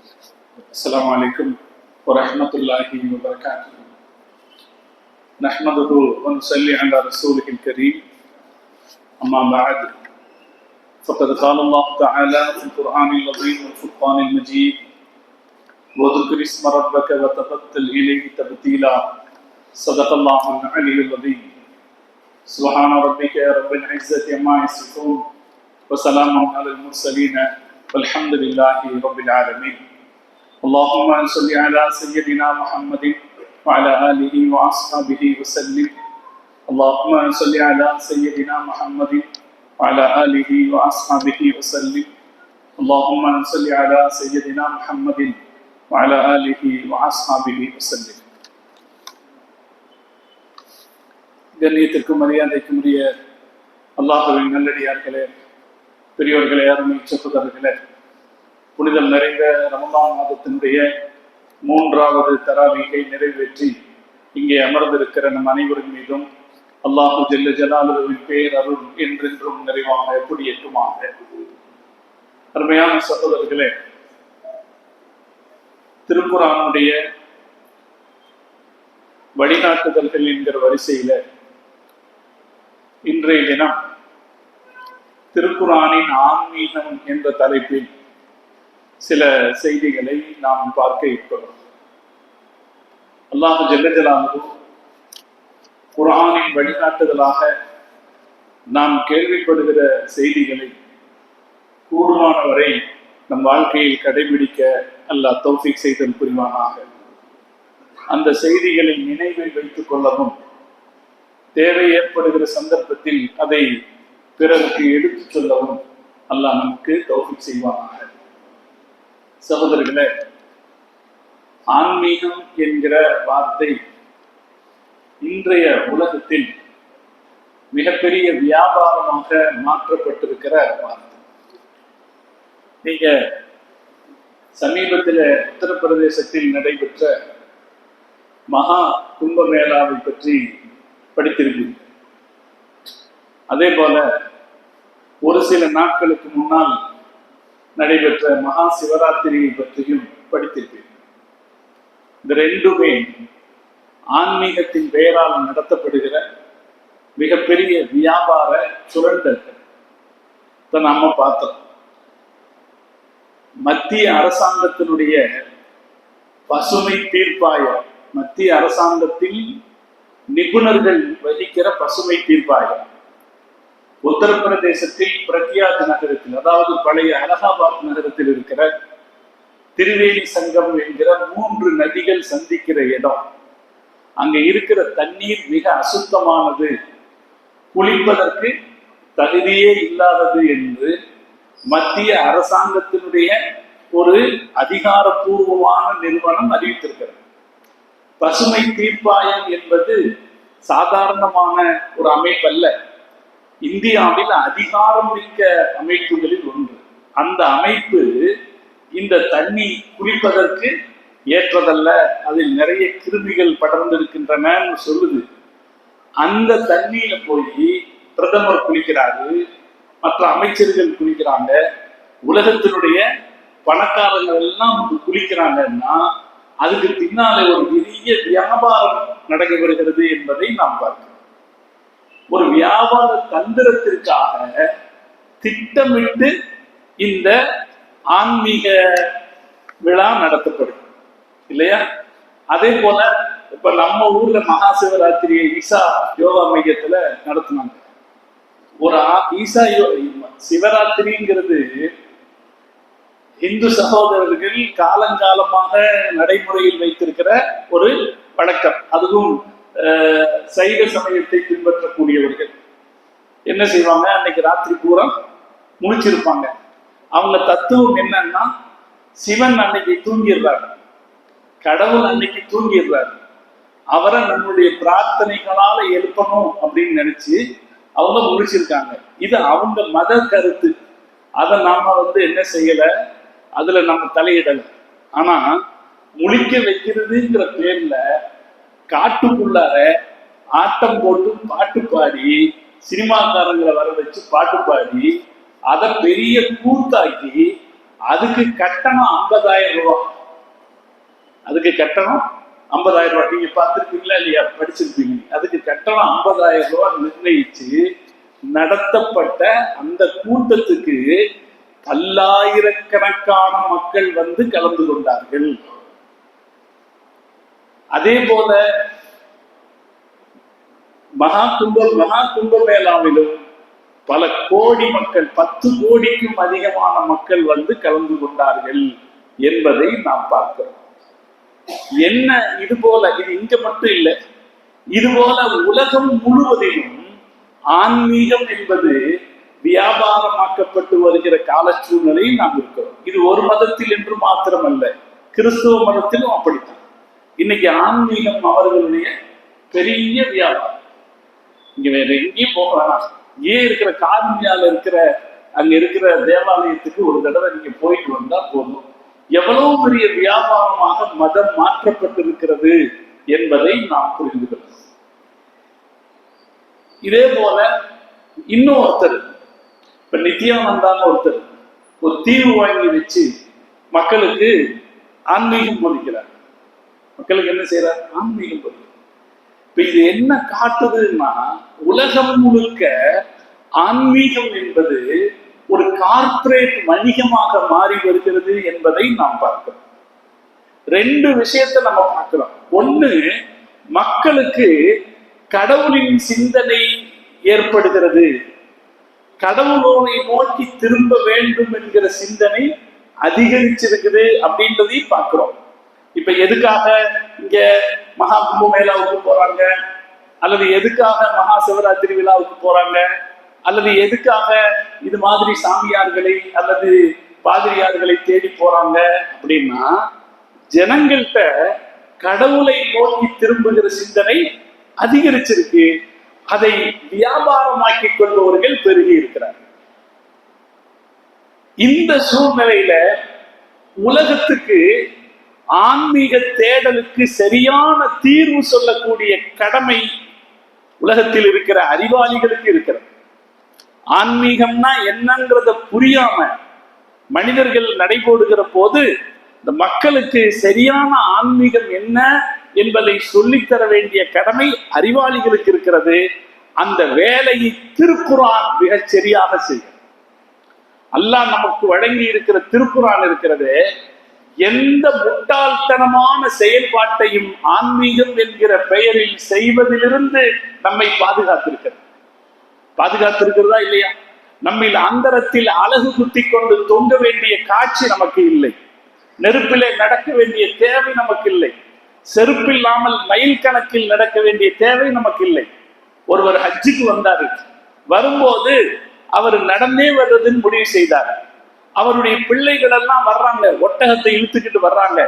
السلام عليكم ورحمة الله وبركاته. نحمده ونصلي على رسوله الكريم. أما بعد، فقد قال الله تعالى في القرآن العظيم والفرقان المجيد: وذكر اسم ربك وتبتل إليه تبتيلا. صدق الله العلي العظيم. سبحان ربك رب العزة عما يصفون وسلام على المرسلين والحمد لله رب العالمين. اللهم صل على سيدنا محمد وعلى آله وأصحابه وسلم. اللهم صل على سيدنا محمد وعلى آله وأصحابه وسلم. اللهم صل على سيدنا محمد وعلى آله وأصحابه وسلم. கண்ணியத்திற்கும் மரியாதைக்கும் உரிய அல்லாஹ்வின் நல்லடியார்களே, பெரியோர்களே, அருமை சகோதரர்களே, புனிதம் நிறைந்த ரமலான் மாதத்தினுடைய 3வது தராவீகை நிறைவேற்றி இங்கே அமர்ந்திருக்கிற நம் அனைவரின் மீதும் அல்லாஹு ஜல்ல ஜலாலுவின் பேர் அருள் என்றென்றும் நிறைவாக எப்படி எட்டுமாக. அருமையான சகோதரர்களே, திருக்குர்ஆனுடைய வழிகாட்டுதல்கள் என்கிற வரிசையில இன்றைய தினம் திருக்குர்ஆனின் ஆன்மீகம் என்ற தலைப்பில் சில செய்திகளை நாம் பார்க்க இருக்கிறோம். அல்லாஹ் ஜல்ல ஜலாலுஹு குர்ஆனின் வழிகாட்டுதலாக நாம் கேள்விப்படுகிற செய்திகளை கூடுமானவரை நம் வாழ்க்கையில் கடைபிடிக்க அல்லாஹ் தௌஃபீக் செய்தல் புரிவானாக. அந்த செய்திகளை நினைவில் வைத்துக் கொள்ளவும், தேவை ஏற்படுகிற சந்தர்ப்பத்தில் அதை பிறருக்கு எடுத்துச் சொல்லவும் அல்லாஹ் நமக்கு தௌஃபீக் செய்வானாக. சகோதரர்களே, ஆன்மீகம் என்கிற வார்த்தை இன்றைய உலகத்தில் மிகப்பெரிய வியாபாரமாக மாற்றப்பட்டிருக்கிற வார்த்தை. நீங்க சமீபத்தில் உத்தரப்பிரதேசத்தில் நடைபெற்ற மகா கும்பமேளாவை பற்றி படித்திருப்பீர்கள். அதே போல ஒரு சில நாட்களுக்கு முன்னால் நடைபெற்ற மகா சிவராத்திரியை பற்றியும் படித்திருப்பீர்கள். இந்த ரெண்டுமே ஆன்மீகத்தின் பெயரால் நடத்தப்படுகிற மிகப்பெரிய வியாபார சுரண்டல்கள். இதை நாம பார்த்தோம். மத்திய அரசாங்கத்தினுடைய பசுமை தீர்ப்பாயம், மத்திய அரசாங்கத்தில் நிபுணர்கள் வகிக்கிற பசுமை தீர்ப்பாயம் உத்தரப்பிரதேசத்தில் பிரக்யாத் நகரத்தில், அதாவது பழைய அலகாபாத் நகரத்தில் இருக்கிற திரிவேணி சங்கம் என்கிற 3 நதிகள் சந்திக்கிற இடம். அங்க இருக்கிற தண்ணீர் மிக அசுத்தமானது, குளிப்பதற்கு தகுதியே இல்லாதது என்று மத்திய அரசாங்கத்தினுடைய ஒரு அதிகாரப்பூர்வமான நிறுவனம் அறிவித்திருக்கிறது. பசுமை தீர்ப்பாயம் என்பது சாதாரணமான ஒரு அமைப்பு அல்ல. இந்தியாவில் அதிகாரம் மிக்க அமைப்புகளில் ஒன்று. அந்த அமைப்பு இந்த தண்ணி குடிப்பதற்கு ஏற்றதல்ல, அதில் நிறைய கிருமிகள் படர்ந்திருக்கின்றன சொல்லுது. அந்த தண்ணியில போய் பிரதமர் குளிக்கிறாரு, மற்ற அமைச்சர்கள் குளிக்கிறாங்க, உலகத்தினுடைய பணக்காரர்கள் எல்லாம் குளிக்கிறாங்கன்னா அதுக்கு பின்னாலே ஒரு பெரிய வியாபாரம் நடைபெறுகிறது என்பதை நாம் பார்க்கிறோம். ஒரு வியாபார தந்திரத்திற்காக திட்டமிட்டு இந்த ஆன்மீக விழா நடத்தப்படும் இல்லையா? அதே போல இப்ப நம்ம ஊர்ல மகா சிவராத்திரியை ஈசா யோகா மையத்துல நடத்தினாங்க. ஒரு ஈசா சிவராத்திரிங்கிறது இந்து சகோதரர்கள் காலங்காலமாக நடைமுறையில் வைத்திருக்கிற ஒரு வழக்கம். அதுவும் சைவ சமயத்தை பின்பற்றக்கூடியவர்கள் என்ன செய்வாங்க, அன்னைக்கு ராத்திரி பூரா முழிச்சிருப்பாங்க. அவங்க தத்துவம் என்னன்னா, சிவன் அன்னைக்கு தூங்கிடுறாரு, கடவுள் அன்னைக்கு தூங்கிடுறாரு, அவரை நம்முடைய பிரார்த்தனைகளால எழுப்பணும் அப்படின்னு நினைச்சு அவங்க முழிச்சிருக்காங்க. இது அவங்க மத கருத்து. அதை நாம என்ன செய்யல, அதுல நம்ம தலையிடல. ஆனா முழிக்க வைக்கிறதுங்கிற பேர்ல காட்டுக்குள்ளார ஆட்டம் போட்டு பாட்டு பாடி, சினிமாக்காரங்களை வர வச்சு பாட்டு பாடி, அதை பெரிய கூத்தாக்கி அதுக்கு கட்டணம் 50,000 ரூபாய். அதுக்கு கட்டணம் 50,000 ரூபாய். நீங்க பார்த்திருப்பீங்களா இல்லையா, படிச்சிருப்பீங்க. அதுக்கு கட்டணம் 50,000 ரூபாய் நிர்ணயிச்சு நடத்தப்பட்ட அந்த கூட்டத்துக்கு பல்லாயிரக்கணக்கான மக்கள் வந்து கலந்து கொண்டார்கள். அதே போல மகா கும்ப மேளாவிலும் பல கோடி மக்கள், 10 கோடிக்கும் அதிகமான மக்கள் வந்து கலந்து கொண்டார்கள் என்பதை நாம் பார்க்கிறோம். என்ன இது போல, இது இங்க மட்டும் இல்லை, இது போல உலகம் முழுவதிலும் ஆன்மீகம் என்பது வியாபாரமாக்கப்பட்டு வருகிற கால சூழ்நிலையை நாம் இருக்கிறோம். இது ஒரு மதத்தில் என்று மாத்திரமல்ல, கிறிஸ்துவ மதத்திலும் அப்படித்தான். இன்னைக்கு ஆன்மீகம் அவர்களுடைய பெரிய வியாபாரம். இங்க வேற எங்கேயும் போக வேணாம், ஏன் இருக்கிற காரணியால இருக்கிற அங்க இருக்கிற தேவாலயத்துக்கு ஒரு தடவை நீங்க போயிட்டு வந்தா போதும், எவ்வளவு பெரிய வியாபாரமாக மதம் மாற்றப்பட்டிருக்கிறது என்பதை நாம் புரிந்து கொள்ளலாம். இதே போல இன்னும் ஒருத்தர், இப்ப நித்யானந்தான்னு ஒருத்தர் ஒரு தீவு வாங்கி வச்சு மக்களுக்கு ஆன்மீகம் போதிக்கிறார். மக்களுக்கு என்ன செய்யறார்? ஆன்மீகம் போதிக்கிறார். இப்ப இது என்ன காட்டுதுன்னா, உலகம் முழுக்க ஆன்மீகம் என்பது ஒரு கார்ப்பரேட் வணிகமாக மாறி வருகிறது என்பதை நாம் பார்க்கிறோம். 2 விஷயத்தை நம்ம பார்க்கிறோம். ஒண்ணு, மக்களுக்கு கடவுளின் சிந்தனை ஏற்படுகிறது, கடவுளோனை நோக்கி திரும்ப வேண்டும் என்கிற சிந்தனை அதிகரிச்சிருக்குது அப்படின்றதையும் பார்க்கிறோம். இப்ப எதுக்காக இங்க மகா கும்ப மேளாவுக்கு போறாங்க, அல்லது எதுக்காக மகா சிவராத்திரி விழாவுக்கு போறாங்க, அல்லது எதுக்காக இது மாதிரி சாமியார்களை அல்லது பாதிரியார்களை தேடி போறாங்க அப்படின்னா, ஜனங்கள்கிட்ட கடவுளை நோக்கி திரும்புகிற சிந்தனை அதிகரிச்சிருக்கு. அதை வியாபாரமாக்கி கொள்பவர்கள் பெருகி இருக்கிறார். இந்த சூழ்நிலையில உலகத்துக்கு ஆன்மீக தேடலுக்கு சரியான தீர்வு சொல்லக்கூடிய கடமை உலகத்தில் இருக்கிற அறிவாளிகளுக்கு இருக்கிறது. ஆன்மீகம்னா என்னங்கிறத புரியாம மனிதர்கள் நடைபோடுகிற போது இந்த மக்களுக்கு சரியான ஆன்மீகம் என்ன என்பதை சொல்லித்தர வேண்டிய கடமை அறிவாளிகளுக்கு இருக்கிறது. அந்த வேலையை திருக்குர்ஆன் மிகச் சரியாக செய்யும். அல்லாஹ் நமக்கு வழங்கி இருக்கிற திருக்குர்ஆன் இருக்கிறது, எந்த முட்டாள்தனமான செயல்பாட்டையும் ஆன்மீகம் என்கிற பெயரில் செய்வதிலிருந்து நம்மை பாதுகாத்திருக்கிறதா இல்லையா? நம்மில் அந்தரத்தில் அழகு குத்தி கொண்டு தொங்க வேண்டிய காட்சி நமக்கு இல்லை, நெருப்பிலே நடக்க வேண்டிய தேவை நமக்கு இல்லை, செருப்பில்லாமல் மைல் கணக்கில் நடக்க வேண்டிய தேவை நமக்கு இல்லை. ஒருவர் ஹஜ்ஜுக்கு வந்தாரு, வரும்போது அவர் நடந்தே வர்றதுன்னு முடிவு செய்தார். அவருடைய பிள்ளைகள் எல்லாம் வர்றாங்க, ஒட்டகத்தை இழுத்துக்கிட்டு வர்றாங்க.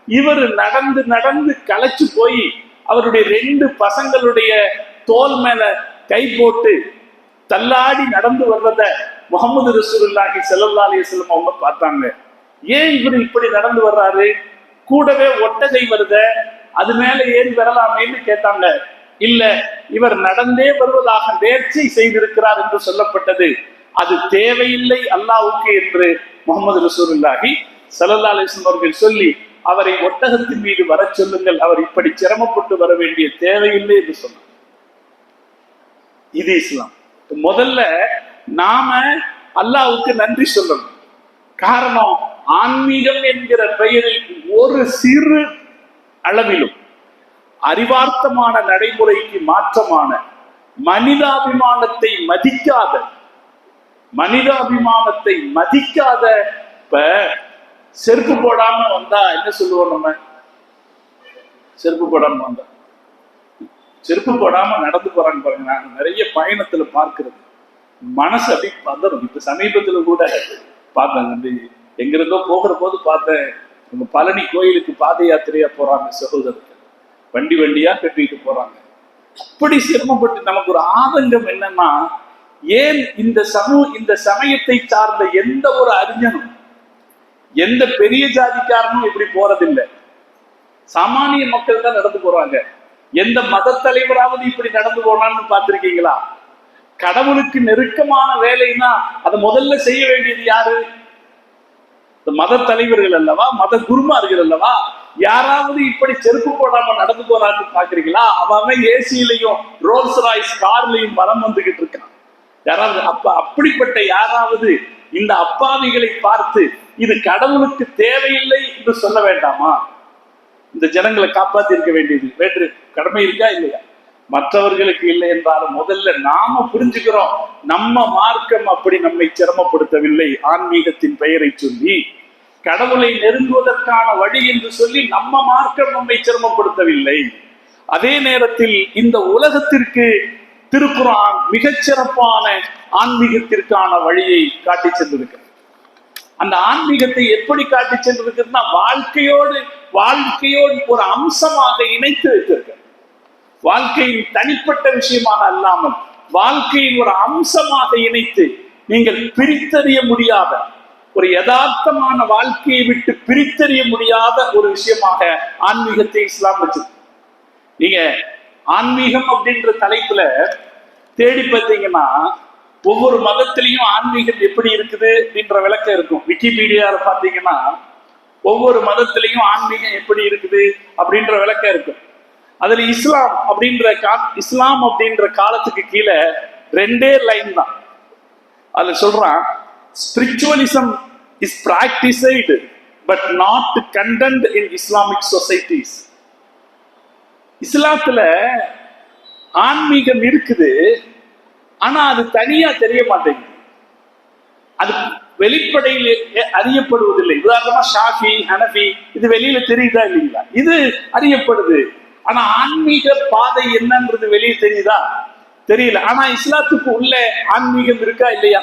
இவர் நடந்து நடந்து களைச்சு போய் அவருடைய 2 பசங்களுடைய தோல் மேல கை போட்டு தள்ளாடி நடந்து வர்றத முஹம்மது ரசூலுல்லாஹி ஸல்லல்லாஹு அலைஹி வஸல்லம் அவங்க பார்த்தாங்க. ஏன் இவர் இப்படி நடந்து வர்றாரு? கூடவே ஒட்டகை வருத, அது மேல ஏறி வரலாமேன்னு கேட்டாங்க. இல்ல, இவர் நடந்தே வருவதாக நேர்ச்சை செய்திருக்கிறார் என்று சொல்லப்பட்டது. அது தேவையில்லை அல்லாஹ்வுக்கு என்று முஹம்மது ரசூலுல்லாஹி ஸல்லல்லாஹு அலைஹி வஸல்லம் அவர்கள் சொல்லி அவரை ஒட்டகத்தின் மீது வர சொல்லுங்கள், அவர் இப்படி சிரமப்பட்டு வர வேண்டிய தேவையில்லை என்று சொன்னார். இது இஸ்லாம். முதல்ல நாம அல்லாஹ்வுக்கு நன்றி சொல்லணும். காரணம், ஆன்மீகம் என்கிற பெயரில் ஒரு சிறு அளவிலும் அறிவார்த்தமான நடைமுறைக்கு மாற்றமான மனிதாபிமானத்தை மதிக்காத இப்ப செருப்பு போடாம வந்தா என்ன சொல்லுவோம்? நம்ம செருப்பு போடாம வந்தா, செருப்பு போடாம நடந்து போறாங்க பாருங்க. நான் நிறைய பயணத்துல பார்க்கிறது, மனசு அப்படி பதறும். இப்ப சமீபத்துல கூட பார்த்தேன், எங்கிருந்தோ போகிற போது பார்த்தேன், நம்ம பழனி கோயிலுக்கு பாத யாத்திரையா போறாங்க சகோதரர்கள், வண்டியா கட்டிட்டு போறாங்க. அப்படி சிரமப்பட்டு நமக்கு ஒரு ஆதங்கம் என்னன்னா, ஏன் இந்த சமயத்தை சார்ந்த எந்த ஒரு அறிஞனும் எந்த பெரிய ஜாதிக்காரனும் இப்படி போறதில்லை. சாமானிய மக்கள் தான் நடந்து போறாங்க. எந்த மத தலைவராவது இப்படி நடந்து போனான்னு பார்த்திருக்கீங்களா? கடவுளுக்கு நெருக்கமான வேலைன்னா அதை முதல்ல செய்ய வேண்டியது யாரு? இந்த மத தலைவர்கள் அல்லவா, மத குருமார்கள் அல்லவா, யாராவது இப்படி செருப்பு போடாம நடந்து போறான்னு பாக்குறீங்களா? அவன் ஏசியிலையும் ரோல்ஸ் ராய்ஸ் கார்லையும் வரம் வந்துகிட்டு இருக்கான். யாராவது அப்படிப்பட்ட யாராவது இந்த அப்பாவிகளை பார்த்து இது கடவுளுக்கு தேவையில்லை என்று சொல்ல வேண்டாமா? இந்த ஜனங்களை காப்பாத்தி இருக்க வேண்டியது வேற்று கடமை இருக்கா இல்லையா? மற்றவர்களுக்கு இல்லை என்றாலும் முதல்ல நாம புரிஞ்சுக்கிறோம், நம்ம மார்க்கம் அப்படி நம்மை சிரமப்படுத்தவில்லை. ஆன்மீகத்தின் பெயரை சொல்லி கடவுளை நெருங்குவதற்கான வழி என்று சொல்லி நம்ம மார்க்கம் நம்மை சிரமப்படுத்தவில்லை. அதே நேரத்தில் இந்த உலகத்திற்கு திருக்குர்ஆன் மிகச்சிறப்பான ஆன்மீகத்திற்கான வழியை காட்டி சென்றிருக்கிறது. அந்த ஆன்மீகத்தை எப்படி காட்டி சென்றிருக்கிறதுனா வாழ்க்கையோடு ஒரு அம்சமாக இணைத்து வைத்திருக்க, வாழ்க்கையின் தனிப்பட்ட விஷயமாக அல்லாமல் வாழ்க்கையின் ஒரு அம்சமாக இணைத்து நீங்கள் பிரித்தறிய முடியாத ஒரு யதார்த்தமான வாழ்க்கையை விட்டு பிரித்தறிய முடியாத ஒரு விஷயமாக ஆன்மீகத்தை இஸ்லாம் வச்சிருக்கு. நீங்க ஆன்மீகம் அப்படின்ற தலைப்புல தேடி பார்த்தீங்கன்னா ஒவ்வொரு மதத்திலையும் ஆன்மீகம் எப்படி இருக்குது அப்படின்ற விளக்கம் இருக்கும். விக்கிபீடியால பார்த்தீங்கன்னா ஒவ்வொரு மதத்திலையும் ஆன்மீகம் எப்படி இருக்குது அப்படின்ற விளக்கம் இருக்கும். அதுல இஸ்லாம் அப்படின்ற காலத்துக்கு கீழே 2 லைன் தான். அதுல சொல்றான், spiritualism is practiced but not condemned in Islamic societies. இஸ்லாத்துல ஆன்மீகம் இருக்குது, ஆனா அது தனியா தெரிய மாட்டேங்குது, அது வெளிப்படையில் அறியப்படுவதில்லை. உதாரணமா ஷாஃபி, ஹனஃபி, இது வெளியில தெரியுதா இல்லைங்களா? இது அறியப்படுது. ஆனா ஆன்மீக பாதை என்னன்றது வெளியே தெரியுதா? தெரியல. ஆனா இஸ்லாத்துக்கு உள்ள ஆன்மீகம் இருக்கா இல்லையா?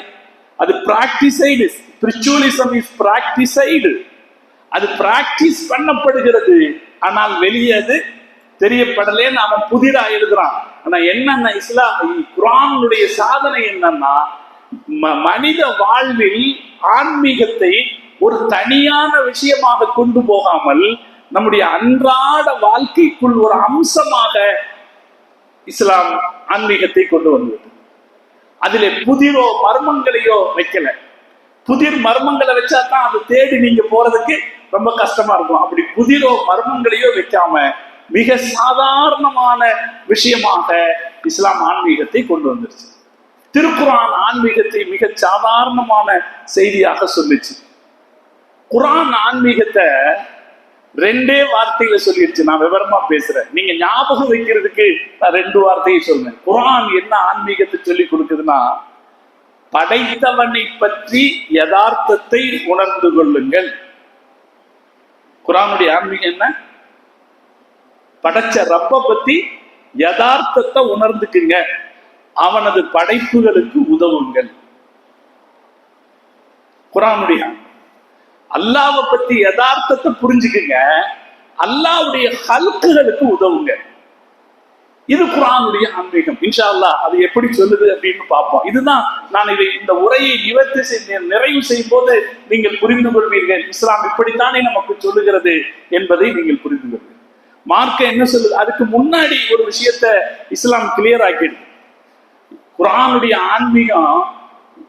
அது பிராக்டிசைடு. Spiritualism is பிராக்டிசைடு. அது பிராக்டிஸ் பண்ணப்படுகிறது, ஆனால் வெளியே அது தெரியப்படலேன்னு அவன் புதிதா எழுதுறான். ஆனா என்னன்னா குர்ஆனுடைய சாதனை என்னன்னா, மனித வாழ்வில் ஆன்மீகத்தை ஒரு தனியான விஷயமாக கொண்டு போகாமல் நம்முடைய அன்றாட வாழ்க்கைக்குள் ஒரு அம்சமாக இஸ்லாம் ஆன்மீகத்தை கொண்டு வந்தது. அதிலே புதிரோ மர்மங்களையோ வைக்கல. புதிர் மர்மங்களை வச்சா தான் அதை தேடி நீங்க போறதுக்கு ரொம்ப கஷ்டமா இருக்கும். அப்படி புதிரோ மர்மங்களையோ வைக்காம மிக சாதாரணமான விஷயமாக இஸ்லாம் ஆன்மீகத்தை கொண்டு வந்துருச்சு. திருக்குர்ஆன் ஆன்மீகத்தை மிக சாதாரணமான செய்தியாக சொல்லிச்சு. குர்ஆன் ஆன்மீகத்தை 2 வார்த்தையில சொல்லிடுச்சு. நான் விவரமா பேசுறேன், நீங்க ஞாபகம் வைக்கிறதுக்கு நான் 2 வார்த்தையை சொல்றேன். குர்ஆன் என்ன ஆன்மீகத்தை சொல்லி கொடுக்குதுன்னா, படைத்தவனை பற்றி யதார்த்தத்தை உணர்ந்து கொள்ளுங்கள். குர்ஆனுடைய ஆன்மீகம் என்ன? படைச்ச ரப்ப பத்தி யதார்த்தத்தை உணர்ந்துக்குங்க, அவனது படைப்புகளுக்கு உதவுங்கள். குர்ஆனுடைய அல்லாஹ்வை பத்தி யதார்த்தத்தை புரிஞ்சுக்குங்க, அல்லாஹ்வுடைய ஹல்குகளுக்கு உதவுங்க. இது குர்ஆனுடைய ஆன்மீகம். இன்ஷா அல்லாஹ் அது எப்படி சொல்லுது அப்படின்னு பார்ப்போம். இதுதான் நான் இந்த உரையை நிறைவு செய்யும் போது நீங்கள் புரிந்து கொள்வீர்கள், இஸ்லாம் இப்படித்தானே நமக்கு சொல்லுகிறது என்பதை நீங்கள் புரிந்து கொள்வீர்கள். மார்க்க என்ன சொல்லுது? அதுக்கு முன்னாடி ஒரு விஷயத்த இஸ்லாம் கிளியர் ஆக்கிடுது. குர்ஆனுடைய ஆன்மீகம்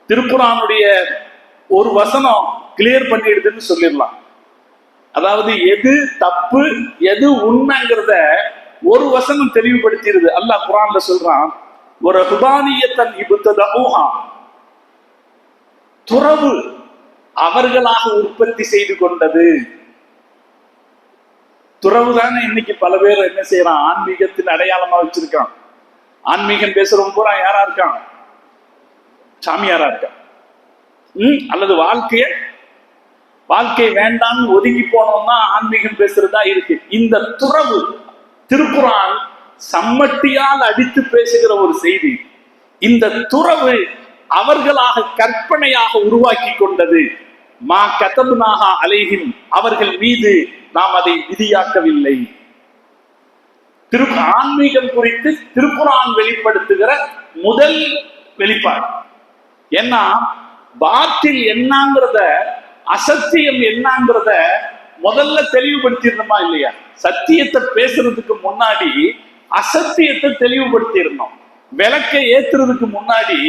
திருக்குர்ஆனுடைய ஒரு வசனம் கிளியர் பண்ணிடுதுன்னு சொல்லிடலாம். அதாவது எது தப்பு எது உண்மைங்கிறத ஒரு வசனம் தெளிவுபடுத்திடுது. அல்லாஹ் குர்ஆன்ல சொல்றான், ஒரு ஹுபானியத்தன் இப்ததஊஹா, துறவு அவர்களாக உற்பத்தி செய்து கொண்டது. துறவு தானே இன்னைக்கு பல பேர் என்ன செய்யறான், ஆன்மீகத்தின் அடையாளமா வச்சிருக்கான். ஆன்மீகம் பேசுறவங்க பூரா யாரா இருக்கான்? சாமியாரா இருக்கான். அல்லது வாழ்க்கை வேண்டாம்னு ஒதுங்கி போனோம்னா ஆன்மீகம் பேசுறதா இருக்கு. இந்த துறவு திருக்குர்ஆன் சம்மட்டியால் அடித்து பேசுகிற ஒரு செய்தி. இந்த துறவு அவர்களாக கற்பனையாக உருவாக்கி கொண்டது. மா கதப்னாஹா அலைஹிம், அவர்கள் மீது நாம் அதை விதியாக்கவில்லை. ஆன்மீகம் குறித்து திருக்குர்ஆன் வெளிப்படுத்துகிற முதல் வெளிப்பாடு. ஏன்னா பாட்டில் என்னங்கிறத, அசத்தியம் என்னங்கிறத முதல்ல தெளிவுபடுத்திருந்தோமா இல்லையா? சத்தியத்தை பேசுறதுக்கு முன்னாடி அசத்தியத்தை தெளிவுபடுத்தியிருந்தோம். விளக்கை ஏத்துறதுக்கு முன்னாடி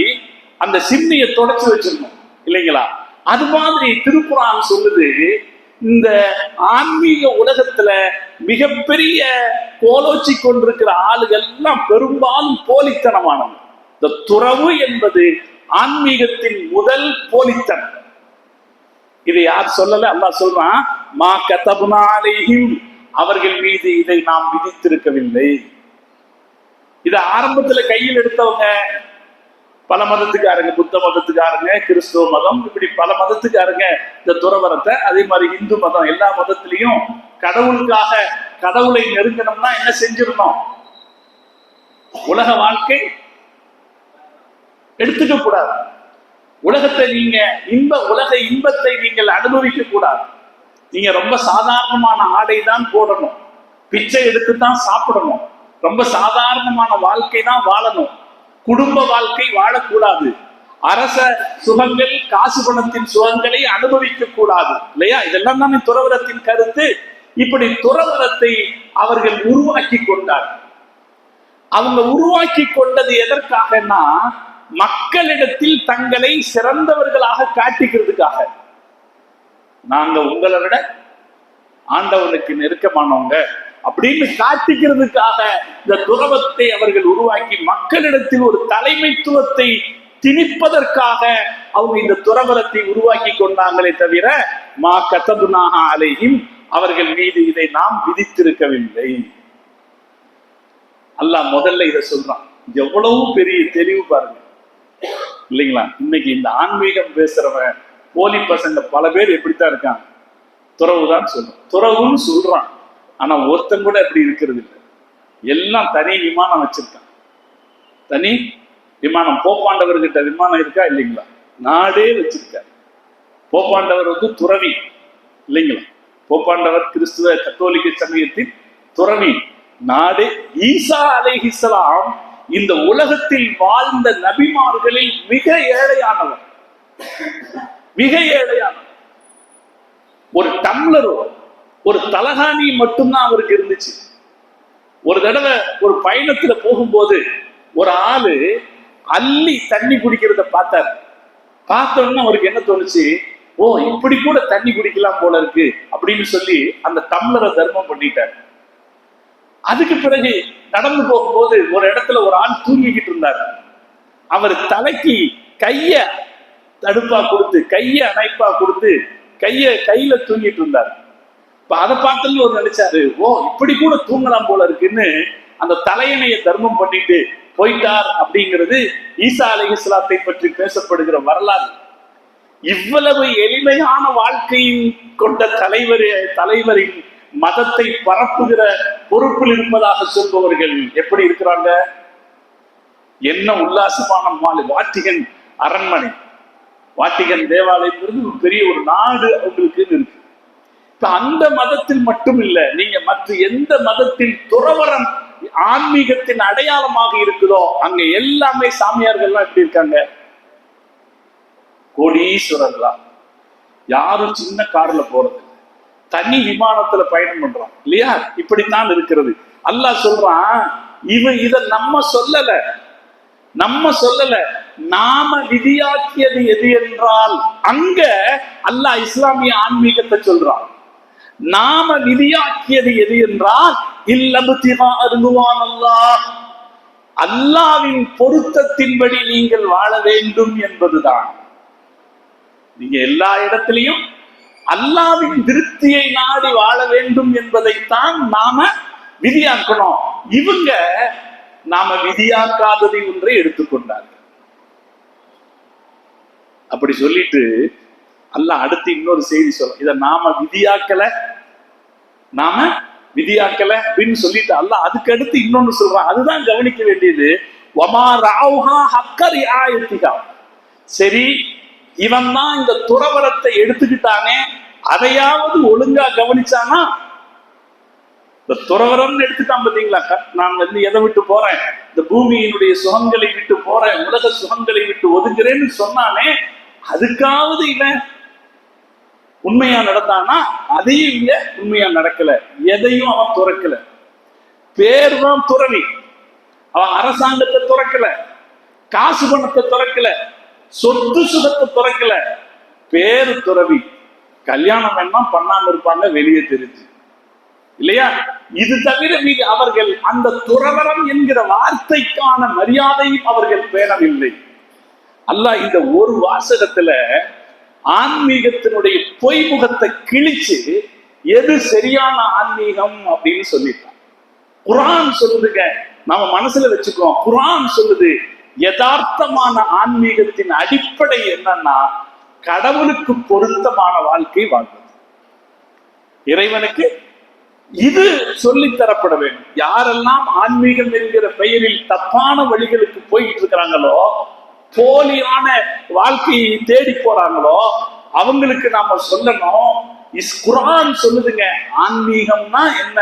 அந்த சிம்னியை தொடச்சு வச்சிருந்தோம் இல்லைங்களா? அது மாதிரி திருக்குர்ஆன் சொல்லுது, இந்த ஆன்மீக உலகத்துல மிகப்பெரிய கோலோச்சி கொண்டிருக்கிற ஆளுகள் எல்லாம் பெரும்பாலும் போலித்தனமானவங்க. இந்த துறவு என்பது ஆன்மீகத்தின் முதல் போலித்தனம். இதை யார் சொல்லல? அல்லாஹ் சொல்றான், மா கதப்னா அலைஹிம், அவர்கள் மீது இதை நாம் விதித்திருக்கவில்லை. இதை ஆரம்பத்துல கையில் எடுத்தவங்க பல மதத்துக்காரங்க, புத்த மதத்துக்காரங்க, கிறிஸ்துவ மதம், இப்படி பல மதத்துக்காரங்க இந்த துறவரத்தை, அதே மாதிரி இந்து மதம், எல்லா மதத்திலையும் கடவுளுக்காக கடவுளை நெருங்கணும்னா என்ன செஞ்சிடணும்? உலக வாழ்க்கை எடுத்துக்க கூடாது. உலகத்தை நீங்க உலக இன்பத்தை நீங்கள் அனுபவிக்க கூடாது. நீங்க ரொம்ப சாதாரணமான ஆடை தான் போடணும், பிச்சை எடுத்துதான் சாப்பிடணும், ரொம்ப சாதாரணமான வாழ்க்கை தான் வாழணும், குடும்ப வாழ்க்கை வாழக்கூடாது, அரச சுகங்கள் காசு பணத்தின் சுகங்களை அனுபவிக்க கூடாது இல்லையா? இதெல்லாம் தானே துறவரத்தின் கருத்து. இப்படி துறவரத்தை அவர்கள் உருவாக்கி கொண்டார்கள். அவங்க உருவாக்கி கொண்டது எதற்காகனா, மக்களிடத்தில் தங்களை சிறந்தவர்களாக காட்டிக்கிறதுக்காக. நாங்க உங்களை விட ஆண்டவனுக்கு நெருக்கமானவங்க அப்படின்னு காட்டிக்கிறதுக்காக இந்த துறவத்தை அவர்கள் உருவாக்கி மக்களிடத்தில் ஒரு தலைமைத்துவத்தை திணிப்பதற்காக அவங்க இந்த துறவரத்தை உருவாக்கி கொண்டாங்களே தவிர, மா கதப்னா அலைஹிம், அவர்கள் மீது இதை நாம் விதித்திருக்கவில்லை. அல்லாஹ் முதல்ல இதை சொல்றான். எவ்வளவு பெரிய தெளிவு பாருங்க இல்லைங்களா? இன்னைக்கு இந்த ஆன்மீகம் பேசுறவன் போலி பசங்க பல பேர் எப்படித்தான் இருக்காங்க, துறவுதான் சொல்றான், துறவுன்னு சொல்றான். ஆனா ஒருத்தன் கூட எப்படி இருக்கிறது இல்லை. எல்லாம் தனி விமானம் வச்சிருக்கான், தனி விமானம். போப்பாண்டவர்கிட்ட விமானம் இருக்கா இல்லைங்களா? நாடே வச்சிருக்காரு. போப்பாண்டவர் துறவி இல்லைங்களா? போப்பாண்டவர் கிறிஸ்துவ கத்தோலிக்க சமயத்தின் துறவி. நாடே. ஈசா அலைஹிஸ்ஸலாம் இந்த உலகத்தில் வாழ்ந்த நபிமார்களில் மிக ஏழையானவர், மிக ஏழையானவர். ஒரு டம்ளரோ ஒரு தலகாணி மட்டும்தான் அவருக்கு இருந்துச்சு. ஒரு தடவை ஒரு பயணத்துல போகும்போது ஒரு ஆளு அள்ளி தண்ணி குடிக்கிறத பார்த்தாரு. பார்த்தோன்னு அவருக்கு என்ன தோணுச்சு, ஓ இப்படி கூட தண்ணி குடிக்கலாம் போல இருக்கு அப்படின்னு சொல்லி அந்த டம்ளரை தர்மம் பண்ணிட்டார். அதுக்கு பிறகு நடந்து போகும்போது ஒரு இடத்துல ஒரு ஆள் தூங்கிக்கிட்டு இருந்தார். அவர் தலைக்கு கைய தடுப்பா கொடுத்து, கைய அணைப்பா கொடுத்து, கையில தூங்கிட்டு இருந்தார். இப்ப அதை பார்த்து ஒரு நினைச்சாரு, ஓ இப்படி கூட தூங்கலாம் போல இருக்குன்னு அந்த தலையணையை தர்மம் பண்ணிட்டு போயிட்டார். அப்படிங்கிறது ஈசா அலைஹிஸ்ஸலாத்தை பற்றி பேசப்படுகிற வரலாறு. இவ்வளவு எளிமையான வாழ்க்கையின் கொண்ட தலைவரின் மதத்தை பரப்புகிற பொறுப்பில் இருப்பதாக சொல்பவர்கள் எப்படி இருக்கிறாங்க? என்ன உல்லாசமான மாலை! வாட்டிகன் அரண்மனை, வாட்டிகன் தேவாலயம் ஒரு பெரிய ஒரு நாடு அவங்களுக்கு இருக்கு. அந்த மதத்தில் மட்டும் இல்ல, நீங்க மற்ற எந்த மதத்தில் துறவரம் ஆன்மீகத்தின் அடையாளமாக இருக்குதோ அங்க எல்லாமே சாமியார்கள்லாம் எப்படி இருக்காங்க? கோடீஸ்வரர்களா. யாரும் சின்ன கார்ல போறது, தனி விமானத்துல பயணம் பண்றான் இல்லையா? இப்படித்தான் இருக்கிறது. அல்லாஹ் சொல்றான், இத நம்ம சொல்லல, நாம விதியாக்கியது எது என்றால், அங்க அல்லாஹ் இஸ்லாமிய ஆன்மீகத்தை சொல்றான். நாம விதியாக்கியது எது என்றால், அல்லாஹ்வின் பொருத்தத்தின்படி நீங்கள் வாழ வேண்டும் என்பதுதான். நீங்க எல்லா இடத்திலையும் அல்லாஹ்வின் திருப்தியை நாடி வாழ வேண்டும் என்பதைத்தான் நாம விதியாக்கணும். இவங்க நாம விதியாக்காததை ஒன்றை எடுத்துக்கொண்டார்கள். அப்படி சொல்லிட்டு அல்லாஹ் அடுத்து இன்னொரு செய்தி சொல்ல, இதை நாம விதியாக்கல அப்படின்னு சொல்லிட்டு அல்லாஹ் அதுக்கு அடுத்து இன்னொன்னு சொல்றான். அதுதான் கவனிக்க வேண்டியது. சரி, இவன் தான் இந்த துறவரத்தை எடுத்துக்கிட்டானே, அதையாவது ஒழுங்கா கவனிச்சானா? இந்த துறவரம் எடுத்துட்டான் பாத்தீங்களா? நான் எதை விட்டு போறேன், இந்த பூமியினுடைய சுகங்களை விட்டு போறேன், உலக சுகங்களை விட்டு ஒதுங்குறேன்னு சொன்னானே, அதுக்காவது இவன் உண்மையா நடந்தானா? அதையும் இங்க உண்மையா நடக்கல. எதையும் அவன் துறக்கல. பேர் தான் துறவி. அவன் அரசாங்கத்தை துறக்கல, காசு பணத்தை துறக்கல, சொத்து சுகத்தை துறக்கல, பேரு துறவி, கல்யாணம் வேணா பண்ணாம இருப்பாங்க வெளியே தெரிஞ்சு இல்லையா? இது தவிர அவர்கள் அந்த துறவரம் என்கிற வார்த்தைக்கான மரியாதையும் அவர்கள் பேணவில்லை. அல்லாஹ் இந்த ஒரு வாசகத்துல ஆன்மீகத்தினுடைய பொய்முகத்தை கிழிச்சு எது சரியான ஆன்மீகம் அப்படின்னு சொல்லிட்டான். குர்ஆன் சொல்லுதுங்க, நம்ம மனசுல வச்சுக்கோம். குர்ஆன் சொல்லுது யதார்த்தமான ஆன்மீகத்தின் அடிப்படை என்னன்னா கடவுளுக்கு பொருத்தமான வாழ்க்கை வாழ்வது, இறைவனுக்கு இது சொல்லித்தரப்பட வேண்டும். யாரெல்லாம் ஆன்மீகம் என்கிற பெயரில் தப்பான வழிகளுக்கு போயிட்டு இருக்கிறாங்களோ, போலியான வாழ்க்கையை தேடி போறாங்களோ, அவங்களுக்கு நாம சொல்லணும், குர்ஆன் சொல்லுதுங்க, ஆன்மீகம்னா என்ன?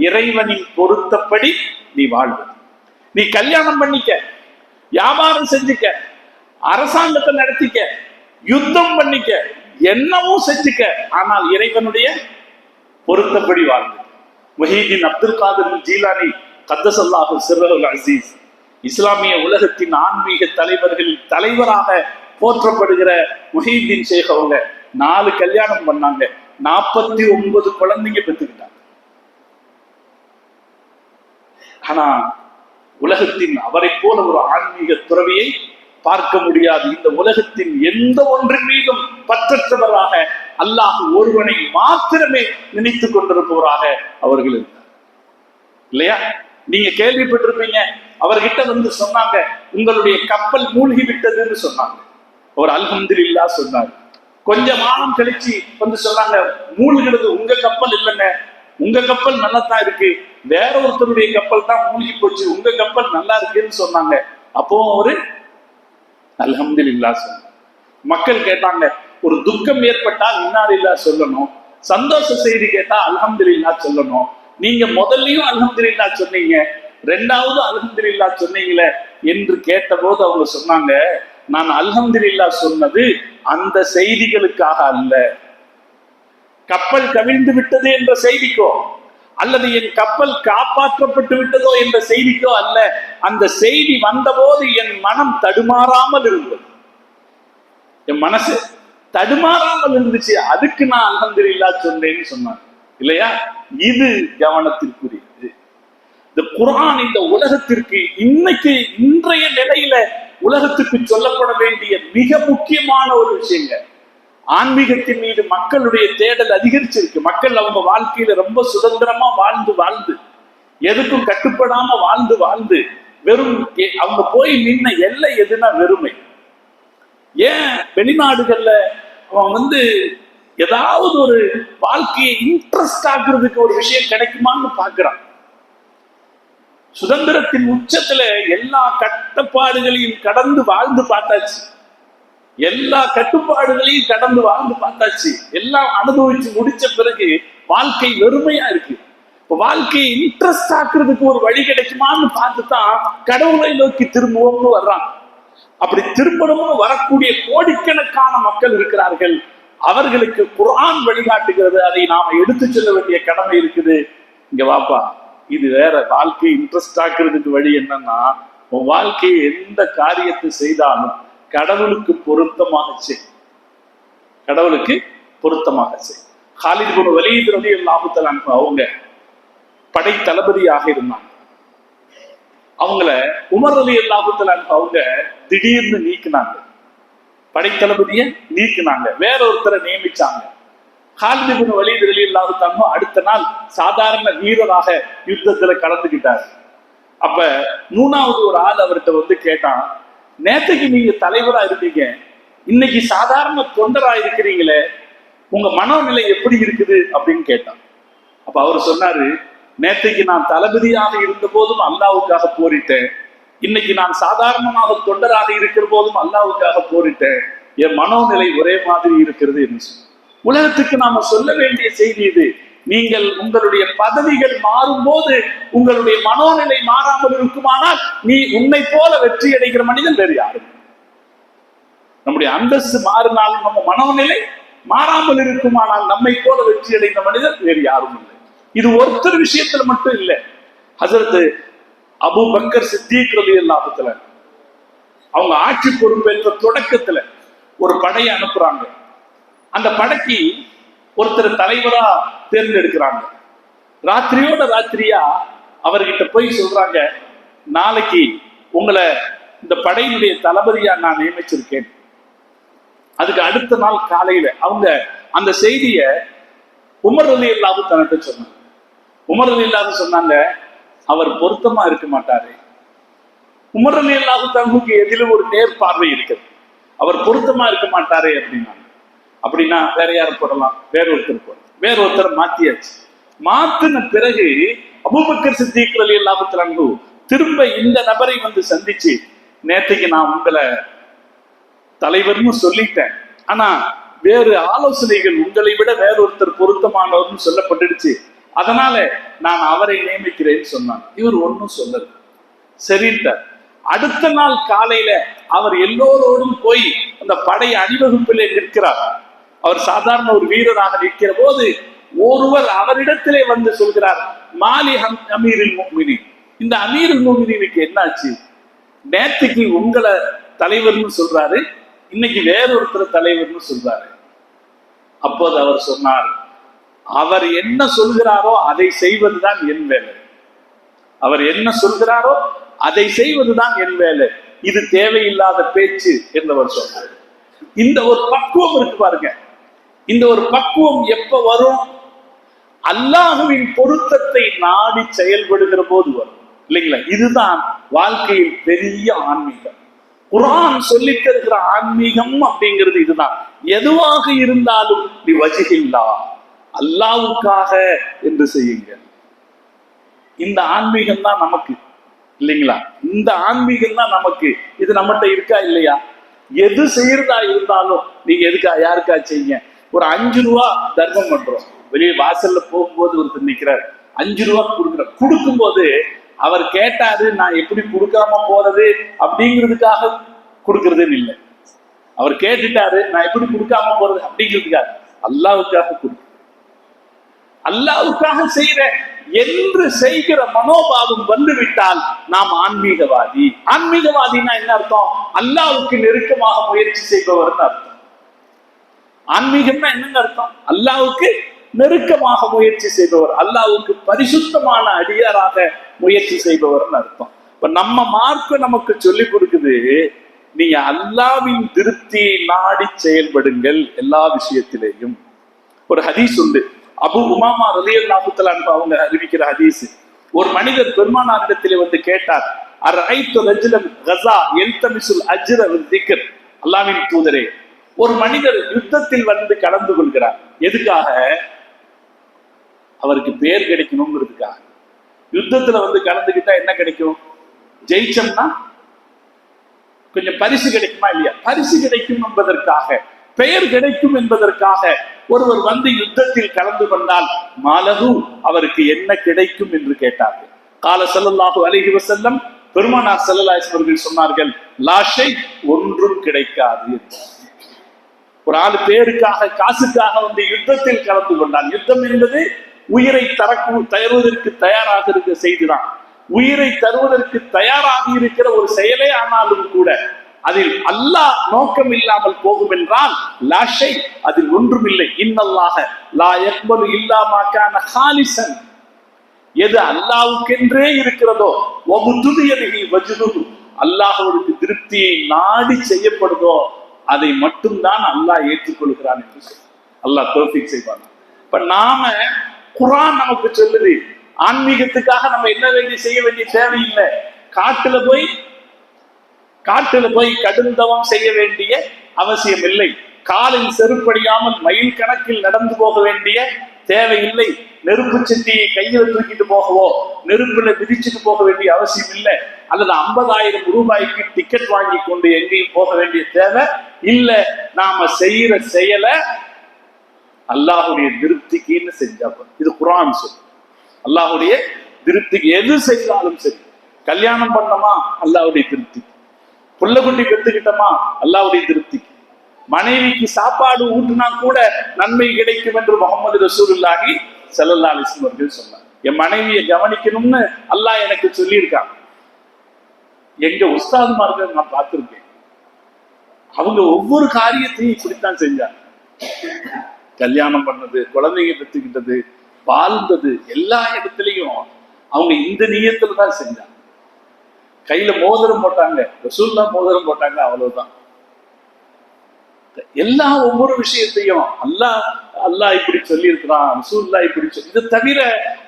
இறைவனின் பொருத்தப்படி நீ வாழ்வது. நீ கல்யாணம் பண்ணிக்க, வியாபாரம் செஞ்சுக்க, அரசாங்கத்தை நடத்திக்க, யுத்தம் பண்ணிக்க, என்னவும் செஞ்சுக்க, ஆனால் இறைவனுடைய பொருத்தப்படி வாழ்வு. முஹிதீன் அப்துல் காதிர் ஜீலானி கத்தஸல்லாஹு சிர்ரஹுல் அஸீஸ் இஸ்லாமிய உலகத்தின் ஆன்மீக தலைவர்களில் தலைவராக போற்றப்படுகிற முஹிதீன் ஷேக் அவங்க 4 கல்யாணம் பண்ணாங்க, 49 குழந்தைங்க பெற்றுக்கிட்டாங்க. ஆனா உலகத்தின் அவரை போல ஒரு ஆன்மீக துறவியை பார்க்க முடியாது. இந்த உலகத்தின் எந்த ஒன்றின் மீதும் பற்றற்றவராக அல்லாஹ் ஒருவனை மாத்திரமே நினைத்துக் கொண்டிருப்பவராக அவர்கள் இருந்தார் இல்லையா? நீங்க கேள்விப்பட்டிருப்பீங்க, அவர்கிட்ட வந்து சொன்னாங்க, உங்களுடைய கப்பல் மூழ்கி விட்டதுன்னு சொன்னாங்க. அவர் அல்ஹம்துலில்லாஹ் சொன்னார். கொஞ்ச மாதம் கழிச்சு வந்து சொன்னாங்க, மூழ்கிறது உங்க கப்பல் இல்லைங்க, உங்க கப்பல் நல்லா தான் இருக்கு, வேற ஒருத்தருடைய கப்பல் தான் மூழ்கி போச்சு, உங்க கப்பல் நல்லா இருக்குன்னு சொன்னாங்க. அப்போ அவரு அல்ஹம்துலில்லாஹ் சொன்னார். மக்கள் கேட்டாங்க, ஒரு துக்கம் ஏற்பட்டால் இன்னாலில்லாஹ் சொல்லணும், சந்தோஷ செய்தி கேட்டா அல்ஹம்துலில்லாஹ் சொல்லணும். நீங்க முதல்லயும் அல்ஹம்துலில்லாஹ் சொன்னீங்க, 2வது அல்ஹம்துலில்லாஹ் சொன்னீங்களே என்று கேட்டபோது அவங்க சொன்னாங்க, நான் அல்ஹம்துலில்லாஹ் சொன்னது அந்த செய்திகளுக்காக அல்ல, கப்பல் கவிழ்ந்து விட்டது என்ற செய்திக்கோ அல்லது என் கப்பல் காப்பாற்றப்பட்டு விட்டதோ என்ற செய்திக்கோ அல்ல. அந்த செய்தி வந்தபோது என் மனம் தடுமாறாமல் இருந்தது, என் மனசு தடுமாறாமல் இருந்துச்சு, அதுக்கு நான் அல்ஹம்துலில்லாஹ் சொன்னேன்னு சொன்னாங்க இல்லையா? இது கவனத்திற்குரியது. இந்த குர்ஆன் இந்த உலகத்திற்கு இன்னைக்கு இன்றைய நிலையில உலகத்துக்கு சொல்லப்பட வேண்டிய மிக முக்கியமான ஒரு விஷயங்க. ஆன்மீகத்தின் மீது மக்களுடைய தேடல் அதிகரிச்சிருக்கு. மக்கள் அவங்க வாழ்க்கையில ரொம்ப சுதந்திரமா வாழ்ந்து எதுக்கும் கட்டுப்படாம வாழ்ந்து வெறும் அவங்க போய் நின்ன எல்லை எதுனா வெறுமை. ஏன் வெளிநாடுகள்ல அவன் வந்து ஏதாவது ஒரு வாழ்க்கையை இன்ட்ரெஸ்ட் ஆக்குறதுக்கு ஒரு விஷயம் கிடைக்குமான்னு பாக்குறான். சுதந்திரத்தின் உச்சத்துல எல்லா கட்டுப்பாடுகளையும் கடந்து வாழ்ந்து பார்த்தாச்சு, எல்லா கட்டுப்பாடுகளையும் கடந்து வாழ்ந்து பார்த்தாச்சு, எல்லாம் அனுபவிச்சு முடிச்ச பிறகு வாழ்க்கை வெறுமையா இருக்கு. இப்ப வாழ்க்கையை இன்ட்ரெஸ்ட் ஆக்குறதுக்கு ஒரு வழி கிடைக்குமான்னு பார்த்துதான் கடவுளை நோக்கி திரும்புவோம்னு வர்றான். அப்படி திரும்பணும்னு வரக்கூடிய கோடிக்கணக்கான மக்கள் இருக்கிறார்கள். அவர்களுக்கு குர்ஆன் வழிகாட்டுகிறது, அதை நாம எடுத்து செல்ல வேண்டிய கடமை இருக்குது. இங்க வாப்பா, இது வேற. வாழ்க்கையை இன்ட்ரெஸ்ட் ஆக்குறதுக்கு வழி என்னன்னா, உன் வாழ்க்கையை எந்த காரியத்தை செய்தாலும் கடவுளுக்கு பொருத்தமாக செய், கடவுளுக்கு பொருத்தமாக செய். காலித் இப்னு வலீத் ரலியல்லாஹு தஆலா அன்ஹு அவங்க படை தளபதியாக இருந்தாங்க. அவங்கள உமர் ரலியல்லாஹு தஆலா அன்ஹு அவங்க திடீர்னு நீக்கினாங்க, படைத்தளபதியை நீக்கினாங்க, வேற ஒருத்தரை நியமிச்சாங்க. காலித் இப்னு வலீத் ரலியல்லாஹு தஆலா அன்ஹு அடுத்த நாள் சாதாரண வீரராக யுத்தத்துல கலந்துக்கிட்டார். அப்ப 3வது ஒரு ஆள் அவர்கிட்ட வந்து கேட்டான், நேற்றுக்கு நீங்க தலைவரா இருக்கீங்க, இன்னைக்கு சாதாரண தொண்டரா இருக்கிறீங்களே, உங்க மனோநிலை எப்படி இருக்குது அப்படின்னு கேட்டான். அப்ப அவர் சொன்னாரு, நேற்றைக்கு நான் தளபதியாக இருந்த போதும் அல்லாஹ்வுக்காக போரிட்டேன், இன்னைக்கு நான் சாதாரணமாக தொண்டராக இருக்கிற போதும் அல்லாஹ்வுக்காக போரிட்டேன், என் மனோநிலை ஒரே மாதிரி இருக்கிறது என்று சொன்னார். உலகத்துக்கு நாம சொல்ல வேண்டிய செய்தி இது. நீங்கள் உங்களுடைய பதவிகள் மாறும் போது உங்களுடைய மனோநிலை மாறாமல் இருக்குமானால் நீ உன்னை போல வெற்றி அடைகிற மனிதன் வேறு யாரும். நம்முடைய அந்தஸ்து மாறினாலும் நம்ம மனோநிலை மாறாமல் இருக்குமானால் நம்மை போல வெற்றி அடைந்த மனிதன் வேறு யாரும் இல்லை. இது ஒருத்தர் விஷயத்துல மட்டும் இல்லை. ஹஜரத் அபூ பக்கர் சித்தீக் ரலியல்லாஹு தஆலா அவங்க ஆட்சி பொறுப்பேற்ற தொடக்கத்துல ஒரு படையை அனுப்புறாங்க. அந்த படைக்கு ஒருத்தர் தலைவரா தேர்ந்தெடுக்கிறாங்க. ராத்திரியோட ராத்திரியா அவர்கிட்ட போய் சொல்றாங்க, நாளைக்கு உங்களை இந்த படையினுடைய தளபதியா நான் நியமிச்சிருக்கேன். அதுக்கு அடுத்த நாள் காலையில அவங்க அந்த செய்திய உமர் ரலியல்லாஹு தன்கிட்ட சொன்னாங்க. உமர் ரலியல்லாஹு சொன்னாங்க, அவர் பொருத்தமா இருக்க மாட்டாரு. உமர் ரலியல்லாஹு தன்னுக்கு எதிலும் ஒரு நேர் பார்வை இருக்குது, அவர் பொருத்தமா இருக்க மாட்டாரே அப்படின்னாங்க. அப்படின்னா வேற யாரும் போடலாம், வேற ஒருத்தர் போடலாம். வேற ஒருத்தர் மாத்தியாச்சு. மாத்தின பிறகு அபூபக்கர் சித்திக் ரலியல்லாஹு தஆலா திரும்ப இந்த நபரை வந்து சந்திச்சு, நேற்றுக்கு நான் உங்களை தலைவர்னு சொல்லிட்டேன், ஆனா வேறு ஆலோசனைகள் உங்களை விட வேற ஒருத்தர் பொருத்தமானவர்னு சொல்லப்பட்டுடுச்சு, அதனால நான் அவரை நியமிக்கிறேன்னு சொன்னாங்க. இவர் ஒன்னும் சொல்லல, சரின்ட்டார். அடுத்த நாள் காலையில அவர் எல்லோரோடும் போய் அந்த படை அணிவகுப்பிலே நிற்கிறார். அவர் சாதாரண ஒரு வீரராக நிற்கிற போது ஒருவர் அவரிடத்திலே வந்து சொல்கிறார், மாலி அமீருல் முஃமினீன், இந்த அமீருல் முஃமினீனுக்கு என்னாச்சு? நேற்றுக்கு உங்களை தலைவர்னு சொல்றாரு, இன்னைக்கு வேறொருத்தர் தலைவர்னு சொல்றாரு. அப்போது அவர் சொன்னார், அவர் என்ன சொல்கிறாரோ அதை செய்வதுதான் என் வேலை. அவர் என்ன சொல்கிறாரோ அதை செய்வதுதான் என் வேலை. இது தேவையில்லாத பேச்சு என்றவர் சொன்னார். இந்த ஒரு பக்குவம் இருக்கு பாருங்க. இந்த ஒரு பக்குவம் எப்ப வரும்? அல்லாஹுவின் பொருத்தத்தை நாடி செயல்படுகிற போது வரும், இல்லைங்களா? இதுதான் வாழ்க்கையில் பெரிய ஆன்மீகம். குர்ஆன் சொல்லி தருகிற ஆன்மீகம் அப்படிங்கிறது இதுதான். எதுவாக இருந்தாலும் நீ வஜிஹில்லா, அல்லாஹ்வுக்காக என்று செய்யுங்க. இந்த ஆன்மீகம் தான் நமக்கு, இல்லைங்களா? இந்த ஆன்மீகம் தான் நமக்கு. இது நம்மகிட்ட இருக்கா இல்லையா? எது செய்யறதா இருந்தாலும் நீங்க எதுக்கா யாருக்கா செய்யுங்க. ஒரு 5 ரூபா தர்மம் பண்றோம், வெளியே வாசல்ல போகும்போது ஒருத்தர் நிக்கிறார், 5 ரூபா கொடுக்குறார். கொடுக்கும் போது அவர் கேட்டாரு, நான் எப்படி கொடுக்காம போறது அப்படிங்கிறதுக்காக கொடுக்கறதுன்னு இல்லை. அவர் கேட்டுட்டாரு, நான் எப்படி கொடுக்காம போறது அப்படிங்கிறதுக்காக, அல்லாஹ்வுக்காக கொடுக்க, அல்லாஹ்வுக்காக செய்யற என்று செய்கிற மனோபாவம் வந்துவிட்டால் நாம் ஆன்மீகவாதி. ஆன்மீகவாதினா என்ன அர்த்தம்? அல்லாஹ்வுக்கு நெருக்கமாக முயற்சி செய்பவர்னு அர்த்தம். ஆன்மீகம்னா என்னங்க அர்த்தம்? அல்லாஹ்வுக்கு நெருக்கமாக முயற்சி செய்பவர், அல்லாஹ்வுக்கு பரிசுத்தமான அடியாராக முயற்சி செய்பவர்னு அர்த்தம். இப்ப நம்ம மார்க்க நமக்கு சொல்லி கொடுக்குது, நீங்க அல்லாஹ்வின் திருப்தியை நாடி செயல்படுங்கள் எல்லா விஷயத்திலேயும். ஒரு ஹதீஸ் உண்டு, அபு உமாமா ரலியல்லாஹு தஆலா அவங்க அறிவிக்கிற ஹதீஸ். ஒரு மனிதர் பெருமானாரிடத்திலே வந்து கேட்டார், அர்ஐது ரஜுலன் கஸா யல்தமிசுல் அஜ்ர வல்-திக்ர், அல்லாஹ்வின் தூதரே, ஒரு மனிதர் யுத்தத்தில் வந்து கலந்து கொள்கிறார். எதுக்காக? அவருக்கு பேர் கிடைக்கணுங்கிறதுக்காக. யுத்தத்துல வந்து கலந்துகிட்டா என்ன கிடைக்கும்? ஜெயிச்சோம்னா கொஞ்சம் பரிசு கிடைக்குமா இல்லையா? பரிசு கிடைக்கும் என்பதற்காக, பெயர் கிடைக்கும் என்பதற்காக ஒருவர் வந்து யுத்தத்தில் கலந்து கொண்டால் மாலகு, அவருக்கு என்ன கிடைக்கும் என்று கேட்டார்கள். கால ஸல்லல்லாஹு அலைஹி வஸல்லம், பெருமானார் ஸல்லல்லாஹு அலைஹி வஸல்லம் அவர்கள் சொன்னார்கள், லாஷை, ஒன்றும் கிடைக்காது. ஒரு ஆள் பேருக்காக காசுக்காக வந்து யுத்தத்தில் கலந்து கொண்டால், யுத்தம் என்பது உயிரை தருவதற்கு தயாராக இருக்கிற செய்திதான். உயிரை தருவதற்கு தயாராக இருக்கிற ஒரு செயலே ஆனாலும் கூட அதில் அல்லாஹ் நோக்கம் இல்லாமல் போகும் என்றால் லாஷை, அதில் ஒன்றும் இல்லை. இன்னல்லாஹ லா யக்பலு இல்லா மா கான ஹாலிசன், எது அல்லாஹ்வுக்கென்றே இருக்கிறதோ வபுதுலியஹி வஜ்ஹுஹு, அல்லாஹ்வுக்கு திருப்தியை நாடி செய்யப்படுதோ அதை மட்டும்தான் அல்லாஹ் ஏற்றுக்கொள்கிறான் என்று சொல்லி அல்லாஹ் தௌஃபீக் செய்வான். இப்ப நாம குர்ஆன் நமக்கு சொல்லுது, ஆன்மீகத்துக்காக நம்ம என்ன செய்ய வேண்டிய தேவையில்லை. காட்டுல போய் கடுந்தவம் செய்ய வேண்டிய அவசியம் இல்லை. காலில் செருப்படியாமல் மைல் கணக்கில் நடந்து போக வேண்டிய தேவையில்லை. நெருப்பு சட்டியை கையில தூக்கிட்டு போகவோ நெருப்புல மிதிச்சுட்டு போக வேண்டிய அவசியம் இல்லை. அல்லது 50,000 ரூபாய்க்கு டிக்கெட் வாங்கி கொண்டு எங்கேயும் போக வேண்டிய தேவை இல்லை. நாம செய்யற செயலை அல்லாஹுடைய திருப்திக்குன்னு செஞ்சா, இது குர்ஆன் சொல்லு. அல்லாஹுடைய திருப்திக்கு எது செய்தாலும் சரி. கல்யாணம் பண்ணோமா அல்லாஹ்வுடைய திருப்தி, புள்ளக்குட்டி பெற்றுக்கிட்டோமா அல்லாஹ்வுடைய திருப்திக்கு, மனைவிக்கு சாப்பாடு ஊட்டினா கூட நன்மை கிடைக்கும் என்று முஹம்மது ரசூலுல்லாஹி ஸல்லல்லாஹு அலைஹி வஸல்லம் அவர்கள் சொன்னார். என் மனைவியை கவனிக்கணும்னு அல்லாஹ் எனக்கு சொல்லியிருக்காங்க. எங்க உஸ்தாதுமார்கள் நான் பார்த்திருக்கேன், அவங்க ஒவ்வொரு காரியத்தையும் இப்படித்தான் செஞ்சாங்க. கல்யாணம் பண்ணது, குழந்தைங்க பெற்றுக்கிட்டது, வாழ்ந்தது, எல்லா இடத்துலையும் அவங்க இந்த நியத்துல தான் செஞ்சாங்க. கையில மோதிரம் போட்டாங்க, ரசூல்லா மோதிரம் போட்டாங்க, அவ்வளவுதான். எல்லா ஒவ்வொரு விஷயத்தையும் அல்லாஹ் இப்படி சொல்லி இருக்கிறான், ரசூல்லா இப்படி சொல்லி, இதை தவிர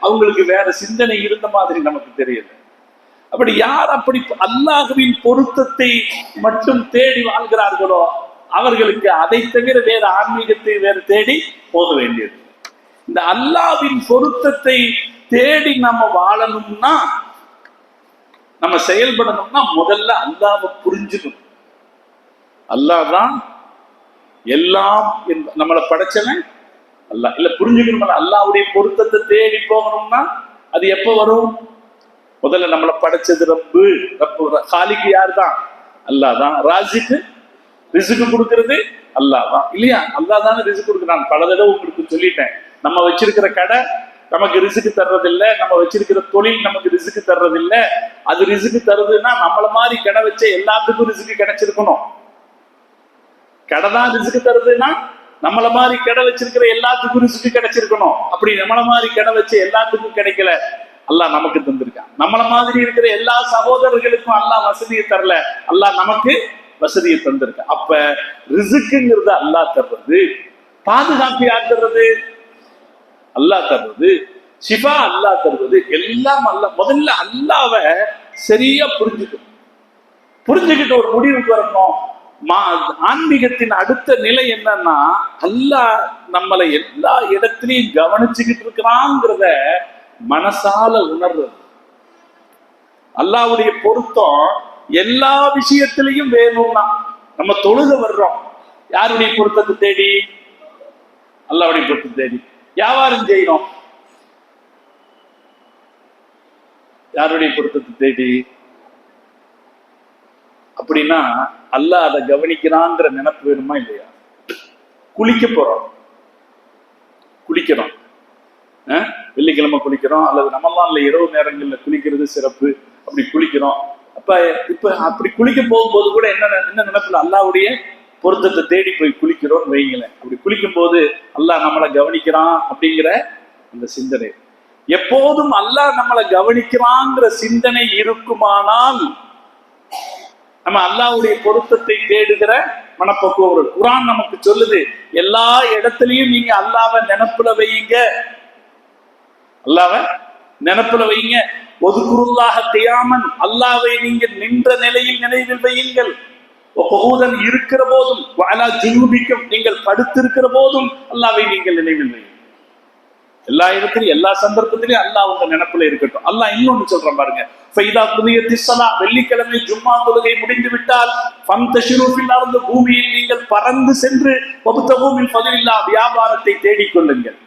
அவங்களுக்கு வேற சிந்தனை இருந்த மாதிரி நமக்கு தெரியல. அப்படி யார் அப்படி அல்லாஹ்வின் பொருத்தத்தை மட்டும் தேடி வாழ்கிறார்களோ அவர்களுக்கு அதை தவிர வேற ஆன்மீகத்தை வேற தேடி போக வேண்டியது. இந்த அல்லாஹ்வின் பொருத்தத்தை தேடி நம்ம வாழணும்னா, நம்ம செயல்படணும்னா முதல்ல அல்லாஹ்வை புரிஞ்சுக்கணும். அல்லாஹ் தான் எல்லாம், நம்மளை படைச்சவன் அல்லாஹ். இல்ல புரிஞ்சுக்கணும், அல்லாஹ்வுடைய பொருத்தத்தை தேடி போகணும்னா அது எப்ப வரும்? முதல்ல நம்மளை படைச்சது ரப்பு. காலிக்கு யார் தான்? அல்லாஹ் தான். ராஜிக்கு ரிசுக்கு கொடுக்கறது அல்லாஹ் தான், இல்லையா? அல்லாஹ் தானே ரிசுக்கு கொடுக்குறான். பல தடவை உங்களுக்கு சொல்லிட்டேன். நம்ம வச்சிருக்கிற கடை நமக்கு ரிசுக்கு தர்றதில்லை, நம்ம வச்சிருக்கிற தொழில் நமக்கு ரிசுக்கு தர்றதில்லை. அது ரிசுக்கு தருதுன்னா நம்மள மாதிரி கடை வச்ச எல்லாத்துக்கும் ரிசுக்கு கிடைச்சிருக்கணும். கடை தான் ரிசுக்கு தருதுன்னா நம்மள மாதிரி கடை வச்சிருக்கிற எல்லாத்துக்கும் ரிசுக்கு கிடைச்சிருக்கணும். அப்படி நம்மள மாதிரி கடை வச்ச எல்லாத்துக்கும் கிடைக்கல, அல்லாஹ் நமக்கு தந்திருக்கான். நம்மள மாதிரி இருக்கிற எல்லா சகோதரர்களுக்கும் அல்லாஹ் வசதியை தரல, அல்லாஹ் நமக்கு வசதியை தந்திருக்க. அப்ப ரிசுக்குங்கிறது அல்லாஹ் தர்றது, பாதுகாப்பு யார் தர்றது? அல்லாஹ் தர்றது, ஷிஃபா அல்லாஹ் தருவது, எல்லாம் அல்லாஹ். முதல்ல அல்லாஹ்வை சரியா புரிஞ்சுக்கிட்டு ஒரு முடிவுக்கு வரணும். ஆன்மீகத்தின் அடுத்த நிலை என்னன்னா, அல்லாஹ் நம்மளை எல்லா இடத்திலையும் கவனிச்சுக்கிட்டு இருக்கிறாங்கிறத மனசால உணர்றது. அல்லாஹ்வுடைய பொருத்தம் எல்லா விஷயத்திலையும் வேணும்னா, நம்ம தொழுக வர்றோம் யாருடைய பொருத்தத்தை தேடி? அல்லாஹ்வுடைய பொருத்தத்தை தேடி. வியாபாரம் செய்யணும் யாருடைய பொருத்தத்தை தேடி? அப்படின்னா அல்லாஹ் அதை கவனிக்கிறாங்கிற நினைப்பு வேணுமா இல்லையா? குளிக்க போறோம், குளிக்கிறோம், வெள்ளிக்கிழமை குளிக்கிறோம், அல்லது ரமலான்ல இரவு நேரங்கள்ல குளிக்கிறது சிறப்பு, அப்படி குளிக்கிறோம். இப்ப அப்படி குளிக்க போகும்போது கூட என்ன நினைப்புல அல்லாஹ்வுடைய பொருத்தத்தை தேடி போய் குளிக்கிறோம்னு வைங்களேன். அப்படி குளிக்கும் போது அல்லாஹ் நம்மளை கவனிக்கிறான் அப்படிங்கிற அந்த சிந்தனை. எப்போதும் அல்லாஹ் நம்மளை கவனிக்கிறாங்கிற சிந்தனை இருக்குமானால் நம்ம அல்லாஹ்வுடைய பொருத்தத்தை தேடுகிற மனப்பக்குவம் வரும். குர்ஆன் நமக்கு சொல்லுது, எல்லா இடத்துலயும் நீங்க அல்லாஹ்வை நினைப்புல வையுங்க, அல்லாஹ்வை நினைப்புல வையுங்க. ஒதுக்குருல்லாஹ கியாமன், அல்லாஹ்வை நீங்க நின்ற நிலையில் நினைவில் வையுங்கள். ஒகுதன் இருக்கிற போதும், வஅலா ஜுனூபிக்கும் நீங்கள் படுத்திருக்கிற போதும் அல்லாஹ்வை நீங்கள் நினைவில் வையுங்கள். எல்லா இடத்துலயும் எல்லா சந்தர்ப்பத்திலையும் அல்லாஹ் உங்க நினைப்புல இருக்கட்டும். அல்லாஹ் இன்னொன்னு சொல்றான் பாருங்க, ஃபைதா குதியத்திஸ் ஸலா, வெள்ளிக்கிழமை ஜும்மா தொழுகை முடிந்து விட்டால் ஃபந்தஷிரு ஃபில் அர்தி, பூமியில் நீங்கள் பறந்து சென்று வப்தகு மின் ஃபத்லில்லாஹ், வியாபாரத்தை தேடிக்கொள்ளுங்கள்.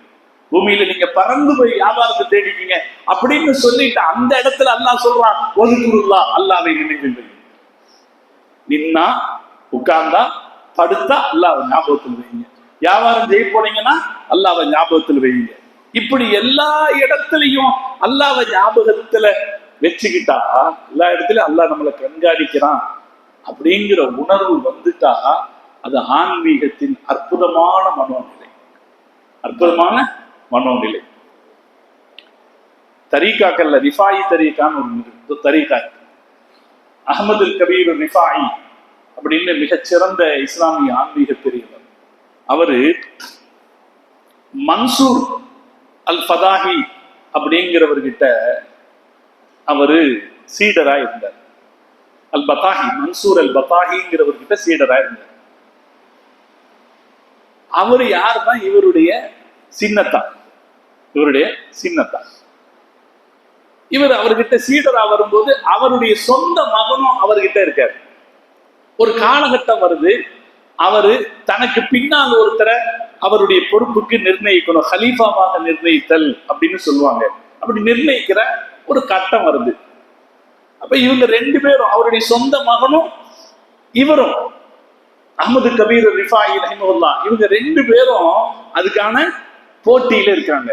பூமியில நீங்க பறந்து போய் வியாபாரத்தை தேடிக்கீங்க அப்படின்னு சொல்லிட்டு அந்த இடத்துல அல்லாஹ் சொல்றான், ஒதுக்குருல்லாஹ், அல்லாஹ்வை நினைவில் வையுங்கள். நின்னா, உட்கார்ந்தா, படுத்தா அல்லாஹ்வை ஞாபகத்தில் வைங்க. வியாபாரம் செய்ய போனீங்கன்னா அல்லாஹ்வை ஞாபகத்தில் வைங்க. இப்படி எல்லா இடத்துலையும் அல்லாஹ்வை ஞாபகத்துல வச்சுக்கிட்டா, எல்லா இடத்துலயும் அல்லாஹ் நம்மளை கண்காணிக்கிறான் அப்படிங்கிற உணர்வு வந்துட்டா அது ஆன்மீகத்தின் அற்புதமான மனோநிலை, அற்புதமான மனோநிலை. தரீகாக்கள்ல ரிஃபாயி தரீகான்னு ஒரு தரீகா, அஹ்மது கபீர் ரிஃபாயி அப்படின்னு மிகச்சிறந்த இஸ்லாமிய ஆன்மீக பெரியவர். அவரு மன்சூர் அல் ஃபதாஹி அப்படிங்கிறவர்கிட்ட அவரு சீடரா இருந்தார். அல் பதாஹி, மன்சூர் அல் பதாஹிங்கிறவர்கிட்ட சீடரா இருந்தார். அவரு யாருன்னா இவருடைய சின்னத்தான், இவருடைய சின்னத்தான். இவர் அவர்கிட்ட சீடரா வரும்போது அவருடைய சொந்த மகனும் அவர்கிட்ட இருக்காரு. ஒரு காலகட்டம் வருது, அவரு தனக்கு பின்னால் ஒருத்தரை அவருடைய பொறுப்புக்கு நிர்ணயிக்கணும், ஹலீஃபாவாக நிர்ணயித்தல் அப்படின்னு சொல்லுவாங்க. அப்படி நிர்ணயிக்கிற ஒரு கட்டம் வருது. அப்ப இவங்க ரெண்டு பேரும், அவருடைய சொந்த மகனும் இவரும், அஹ்மது கபீர் ரிஃபாயி ரஹிமஹுல்லாஹ், இவங்க ரெண்டு பேரும் அதுக்கான போட்டியில இருக்காங்க.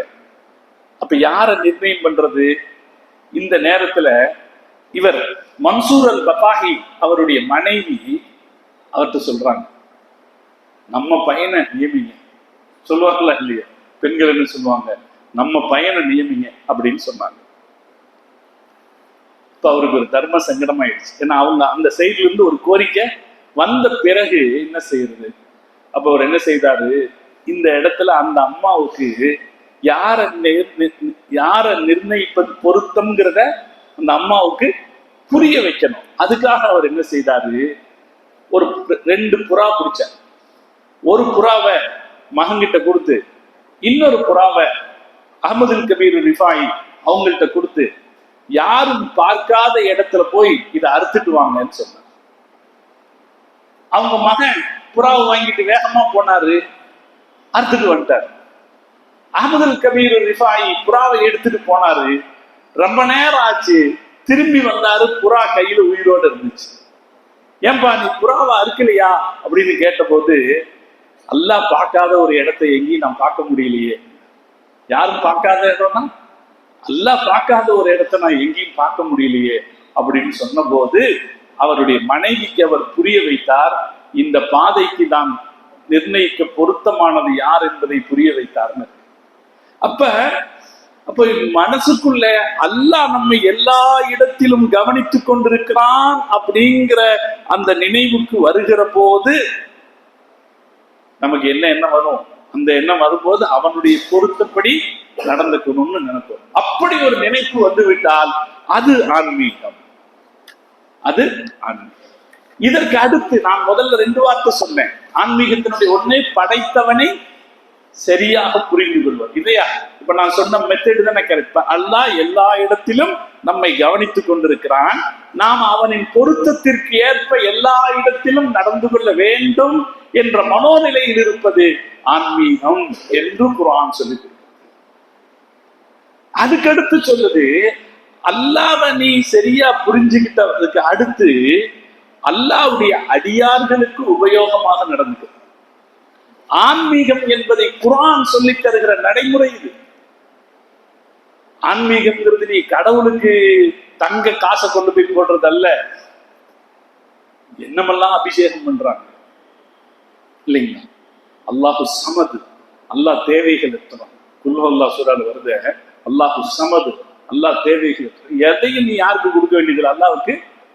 அப்ப யாரை நிர்ணயம் பண்றது? இந்த நேரத்துல இவர் மன்சூர் அல் பதாஹி அவருடைய மனைவி அவர்கிட்ட சொல்றாங்க, நம்ம பையனை நியமிங்க, சொல்லுவாங்களா இல்லையா? பெண்கள் என்ன சொல்லுவாங்க, நம்ம பையனை நியமிங்க அப்படின்னு சொன்னாங்க. இப்ப அவருக்கு ஒரு தர்ம சங்கடம் ஆயிடுச்சு. ஏன்னா அவங்க அந்த சைட்ல இருந்து ஒரு கோரிக்கை வந்த பிறகு என்ன செய்யறது? அப்ப அவர் என்ன செய்தாரு, இந்த இடத்துல அந்த அம்மாவுக்கு யார நிர்ணயிப்பது பொருத்தம்ங்கிறத அந்த அம்மாவுக்கு புரிய வைக்கணும். அதுக்காக அவர் என்ன செய்தாரு, ஒரு 2 புறா பிடிச்சார். ஒரு புறாவை மகன்கிட்ட கொடுத்து, இன்னொரு புறாவை அஹமதுல் கபீர் ரிஃபாயி அவங்கள்ட்ட கொடுத்து, யாரும் பார்க்காத இடத்துல போய் இதை அறுத்துட்டு வாங்கன்னு சொன்னார். அவங்க மகன் புறாவை வாங்கிட்டு வேகமா போனாரு, அறுத்துட்டு வந்துட்டார். அஹமதுல் கபீர் ரிஃபாயி புறாவை எடுத்துட்டு போனாரு, ரொம்ப நேரம் ஆச்சு, திரும்பி வந்தாரு, புறா கையில உயிரோடு இருந்துச்சு. ஏன்பா நீ புறாவை அறுக்கலையா அப்படின்னு கேட்ட போது, அல்லாஹ் பார்க்காத ஒரு இடத்தை எங்கேயும் நான் பார்க்க முடியலையே. யாரும் பார்க்காத இடம்னா அல்லாஹ் பார்க்காத ஒரு இடத்தை நான் எங்கேயும் பார்க்க முடியலையே அப்படின்னு சொன்ன போது அவருடைய மனைவிக்கு அவர் புரிய வைத்தார், இந்த பாதைக்கு தான் நிர்ணயிக்க பொருத்தமானது யார் என்பதை புரிய வைத்தார்னு. அப்ப மனசுக்குள்ள அல்லாஹ் நம்மை எல்லா இடத்திலும் கவனித்துக் கொண்டிருக்கிறான் அப்படிங்கிற அந்த நினைவுக்கு வருகிற போது நமக்கு என்ன எண்ணம் வரும்? அந்த எண்ணம் வரும்போது அவனுடைய பொருத்தப்படி நடந்துக்கணும்னு நினைப்போம். அப்படி ஒரு நினைப்பு வந்து விட்டால் அது ஆன்மீகம். அது ஆன்மீகம். இதற்கு அடுத்து நான் முதல்ல 2 வார்த்தை சொன்னேன். ஆன்மீகத்தினுடைய ஒண்ணே படைத்தவனை சரியாக புரிந்து கொள்வது. இல்லையா? இப்ப நான் சொன்ன மெத்தட் தானே கரெக்ட். அல்லாஹ் எல்லா இடத்திலும் நம்மை கவனித்துக் கொண்டிருக்கிறான். நாம் அவனின் பொருத்தத்திற்கு ஏற்ப எல்லா இடத்திலும் நடந்து கொள்ள வேண்டும் என்ற மனோநிலையில் இருப்பது ஆன்மீகம் என்று குர்ஆன் சொல்லுது. அதுக்கடுத்து சொல்லுது, அல்லாஹ்வை நீ சரியா புரிஞ்சுக்கிட்டதுக்கு அடுத்து அல்லாஹ்வுடைய அடியார்களுக்கு உபயோகமாக நடந்து. ஆன்மீகம் என்பதை குர்ஆன் சொல்லி தருகிற நடைமுறை இது. ஆன்மீகம்ங்கிறது நீ கடவுளுக்கு தங்க காசை கொண்டு போய் போடுறது அல்ல. என்னமெல்லாம் அபிஷேகம் பண்றாங்க இல்லைங்களா? அல்லாஹு சமது, அல்லாஹ் தேவைகள் எத்தணும். குல் அல்லாஹ் சூரால வருது, அல்லாஹு சமது, அல்லாஹ் தேவைகள். எதையும் நீ யாருக்கு கொடுக்க வேண்டியது? அல்லாஹ்வுக்கு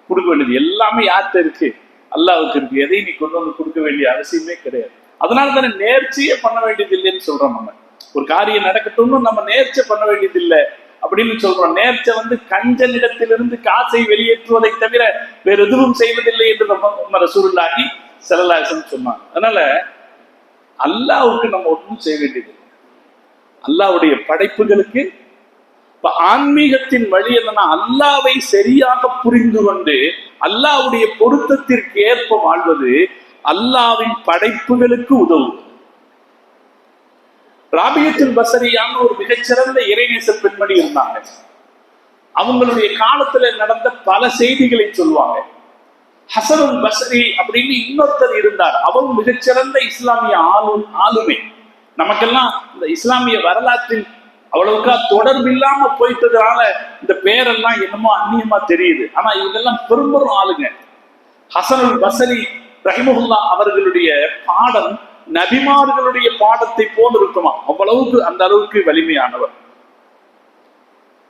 கொடுக்க வேண்டியது எல்லாமே யார்கிட்ட இருக்கு? அல்லாஹ்வுக்கு இருக்கு. எதையும் நீ கொண்டு வந்து கொடுக்க வேண்டிய அவசியமே கிடையாது. அதனால தானே நேர்ச்சியே பண்ண வேண்டியது இல்லைன்னு சொல்றோம். நம்ம ஒரு காரியம் நடக்கட்டும்னு நம்ம நேர்ச்சை பண்ண வேண்டியது இல்லை அப்படின்னு சொல்றோம். நேர்ச்சை கஞ்சனிடத்திலிருந்து காசை வெளியேற்றுவதை தவிர வேற எதுவும் செய்வதில்லை என்று நம்ம ரசூலுல்லாஹி ஸல்லல்லாஹு அலைஹி வஸல்லம் சொன்னாங்க. அதனால அல்லாஹ்வுக்கு நம்ம ஒன்றும் செய்ய வேண்டியது இல்லை. அல்லாஹ்வுடைய படைப்புகளுக்கு இப்ப ஆன்மீகத்தின் வழி என்னன்னா, அல்லாஹ்வை சரியாக புரிந்து கொண்டு அல்லாஹ்வுடைய பொருத்தத்திற்கு ஏற்ப வாழ்வது, அல்லாஹ்வின் படைப்புகளுக்கு உதவும். ராபியத்துல் பஸரியான ஒரு மிகச்சிறந்த இறைநேச பெண்மணி இருந்தாங்க. அவங்களுடைய காலத்துல நடந்த பல செய்திகளை சொல்லுவாங்க. ஹசனுல் பஸரி அப்படின்னு இன்னொருத்தர் இருந்தார். அவர் மிகச்சிறந்த இஸ்லாமிய ஆளுமை. நமக்கெல்லாம் இந்த இஸ்லாமிய வரலாற்றில் அவ்வளவுக்கா தொடர்பு இல்லாம போயிட்டதுனால இந்த பேரெல்லாம் என்னமோ அந்நியமா தெரியுது. ஆனா இவங்கெல்லாம் பெரும்பெரும் ஆளுங்க. ஹசனுல் பஸரி ரஹிமஹுல்லாஹ் அவர்களுடைய பாடம் நபிமார்களுடைய பாடத்தை போல் இருக்குமா, அவ்வளவுக்கு அந்த அளவுக்கு வலிமையானவர்.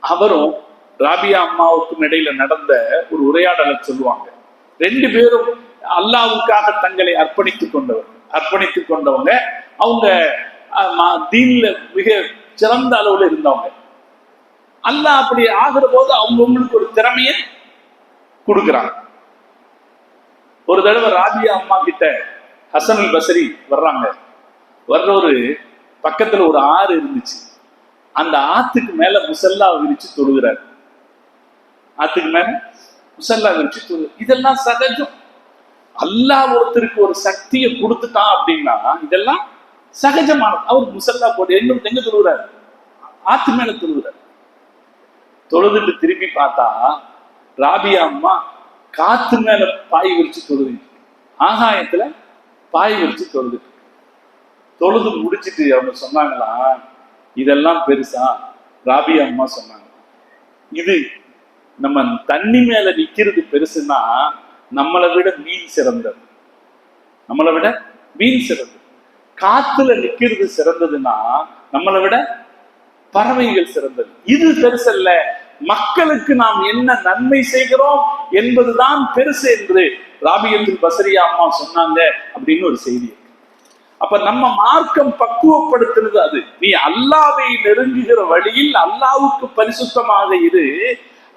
அவரும் ராபியா அம்மாவுக்கும் இடையில நடந்த ஒரு உரையாடலை சொல்லுவாங்க. 2 பேரும் அல்லாஹ்வுக்காக தங்களை அர்ப்பணித்துக் கொண்டவங்க. அவங்க தீன்ல மிக சிறந்த அளவுல இருந்தவங்க. அல்லாஹ் அப்படி ஆகிற போது அவங்களுக்கு ஒரு திறமையை கொடுக்குறாங்க. ஒரு தடவை ராபியா அம்மா கிட்ட ஹசனுல் பஸரி வர்றாங்க. வர்றவரு பக்கத்துல ஒரு ஆறு இருந்துச்சு. அந்த ஆத்துக்கு மேல முசல்லா விரிச்சு தொழுகிறார். ஆத்துக்கு மேல முசல்லா விரிச்சு தொழு. இதெல்லாம் சகஜம். அல்லாஹ் ஒருத்தருக்கு ஒரு சக்தியை கொடுத்துட்டான் அப்படின்னா இதெல்லாம் சகஜமானது. அவர் முசல்லா போட்டு எங்க தொழுகிறார்? ஆத்து மேல தொழுகிறார். தொழுதுட்டு திரும்பி பார்த்தா ராபியா அம்மா காத்து மேல பாய் விரிச்சு தொழுது, ஆகாயத்துல பாய் விரிச்சு தொழுது முடிச்சுட்டு அவங்க சொன்னாங்களா, இதெல்லாம் பெருசா? ராபியா அம்மா சொன்னாங்க, இது நம்ம தண்ணி மேல நிக்கிறது பெருசுன்னா நம்மளை விட மீன் சிறந்தது. காத்துல நிக்கிறது சிறந்ததுன்னா நம்மளை விட பறவைகள் சிறந்தது. இது பெருசல்ல, மக்களுக்கு நாம் என்ன நன்மை செய்கிறோம் என்பதுதான் பெருசு என்று ராபியத்துல் பஸ்ரியா அம்மா சொன்னாங்க அப்படின்னு ஒரு செய்தி. அப்ப நம்ம மார்க்கம் பக்குவப்படுத்துறது அது. நீ அல்லாவை நெருங்குகிற வழியில் அல்லாவுக்கு பரிசுத்தமாக இரு,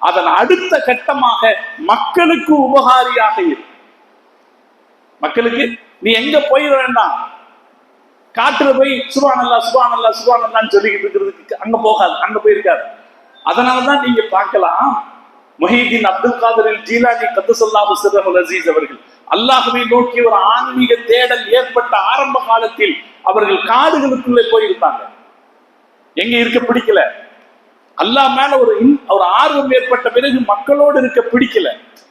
அதன் அடுத்த கட்டமாக மக்களுக்கு உபகாரியாக இரு. மக்களுக்கு நீ எங்க போயிட வேண்டாம், காட்டுல போய் சுப்ஹானல்லா சுப்ஹானல்லா சுப்ஹானல்லான்னு சொல்லிக்கிட்டு இருக்கிறதுக்கு அங்க போகாது, அங்க போயிருக்காது. அதனாலதான் நீங்க பார்க்கலாம், முஹிதீன் அப்துல் காதிர் ஜீலானி கத்தஸல்லாஹு சிர்ரஹுல் அஸீஸ் அவர்கள் அல்லாஹ்வை நோக்கி ஒரு ஆன்மீக தேடல் ஏற்பட்ட ஆரம்ப காலத்தில் அவர்கள் காடுகளுக்குள்ளே போயிருந்தாங்க. எங்க இருக்க பிடிக்கல, அல்லாஹ் மேல ஒரு ஆர்வம் ஏற்பட்ட பிறகு மக்களோடு இருக்க பிடிக்கல.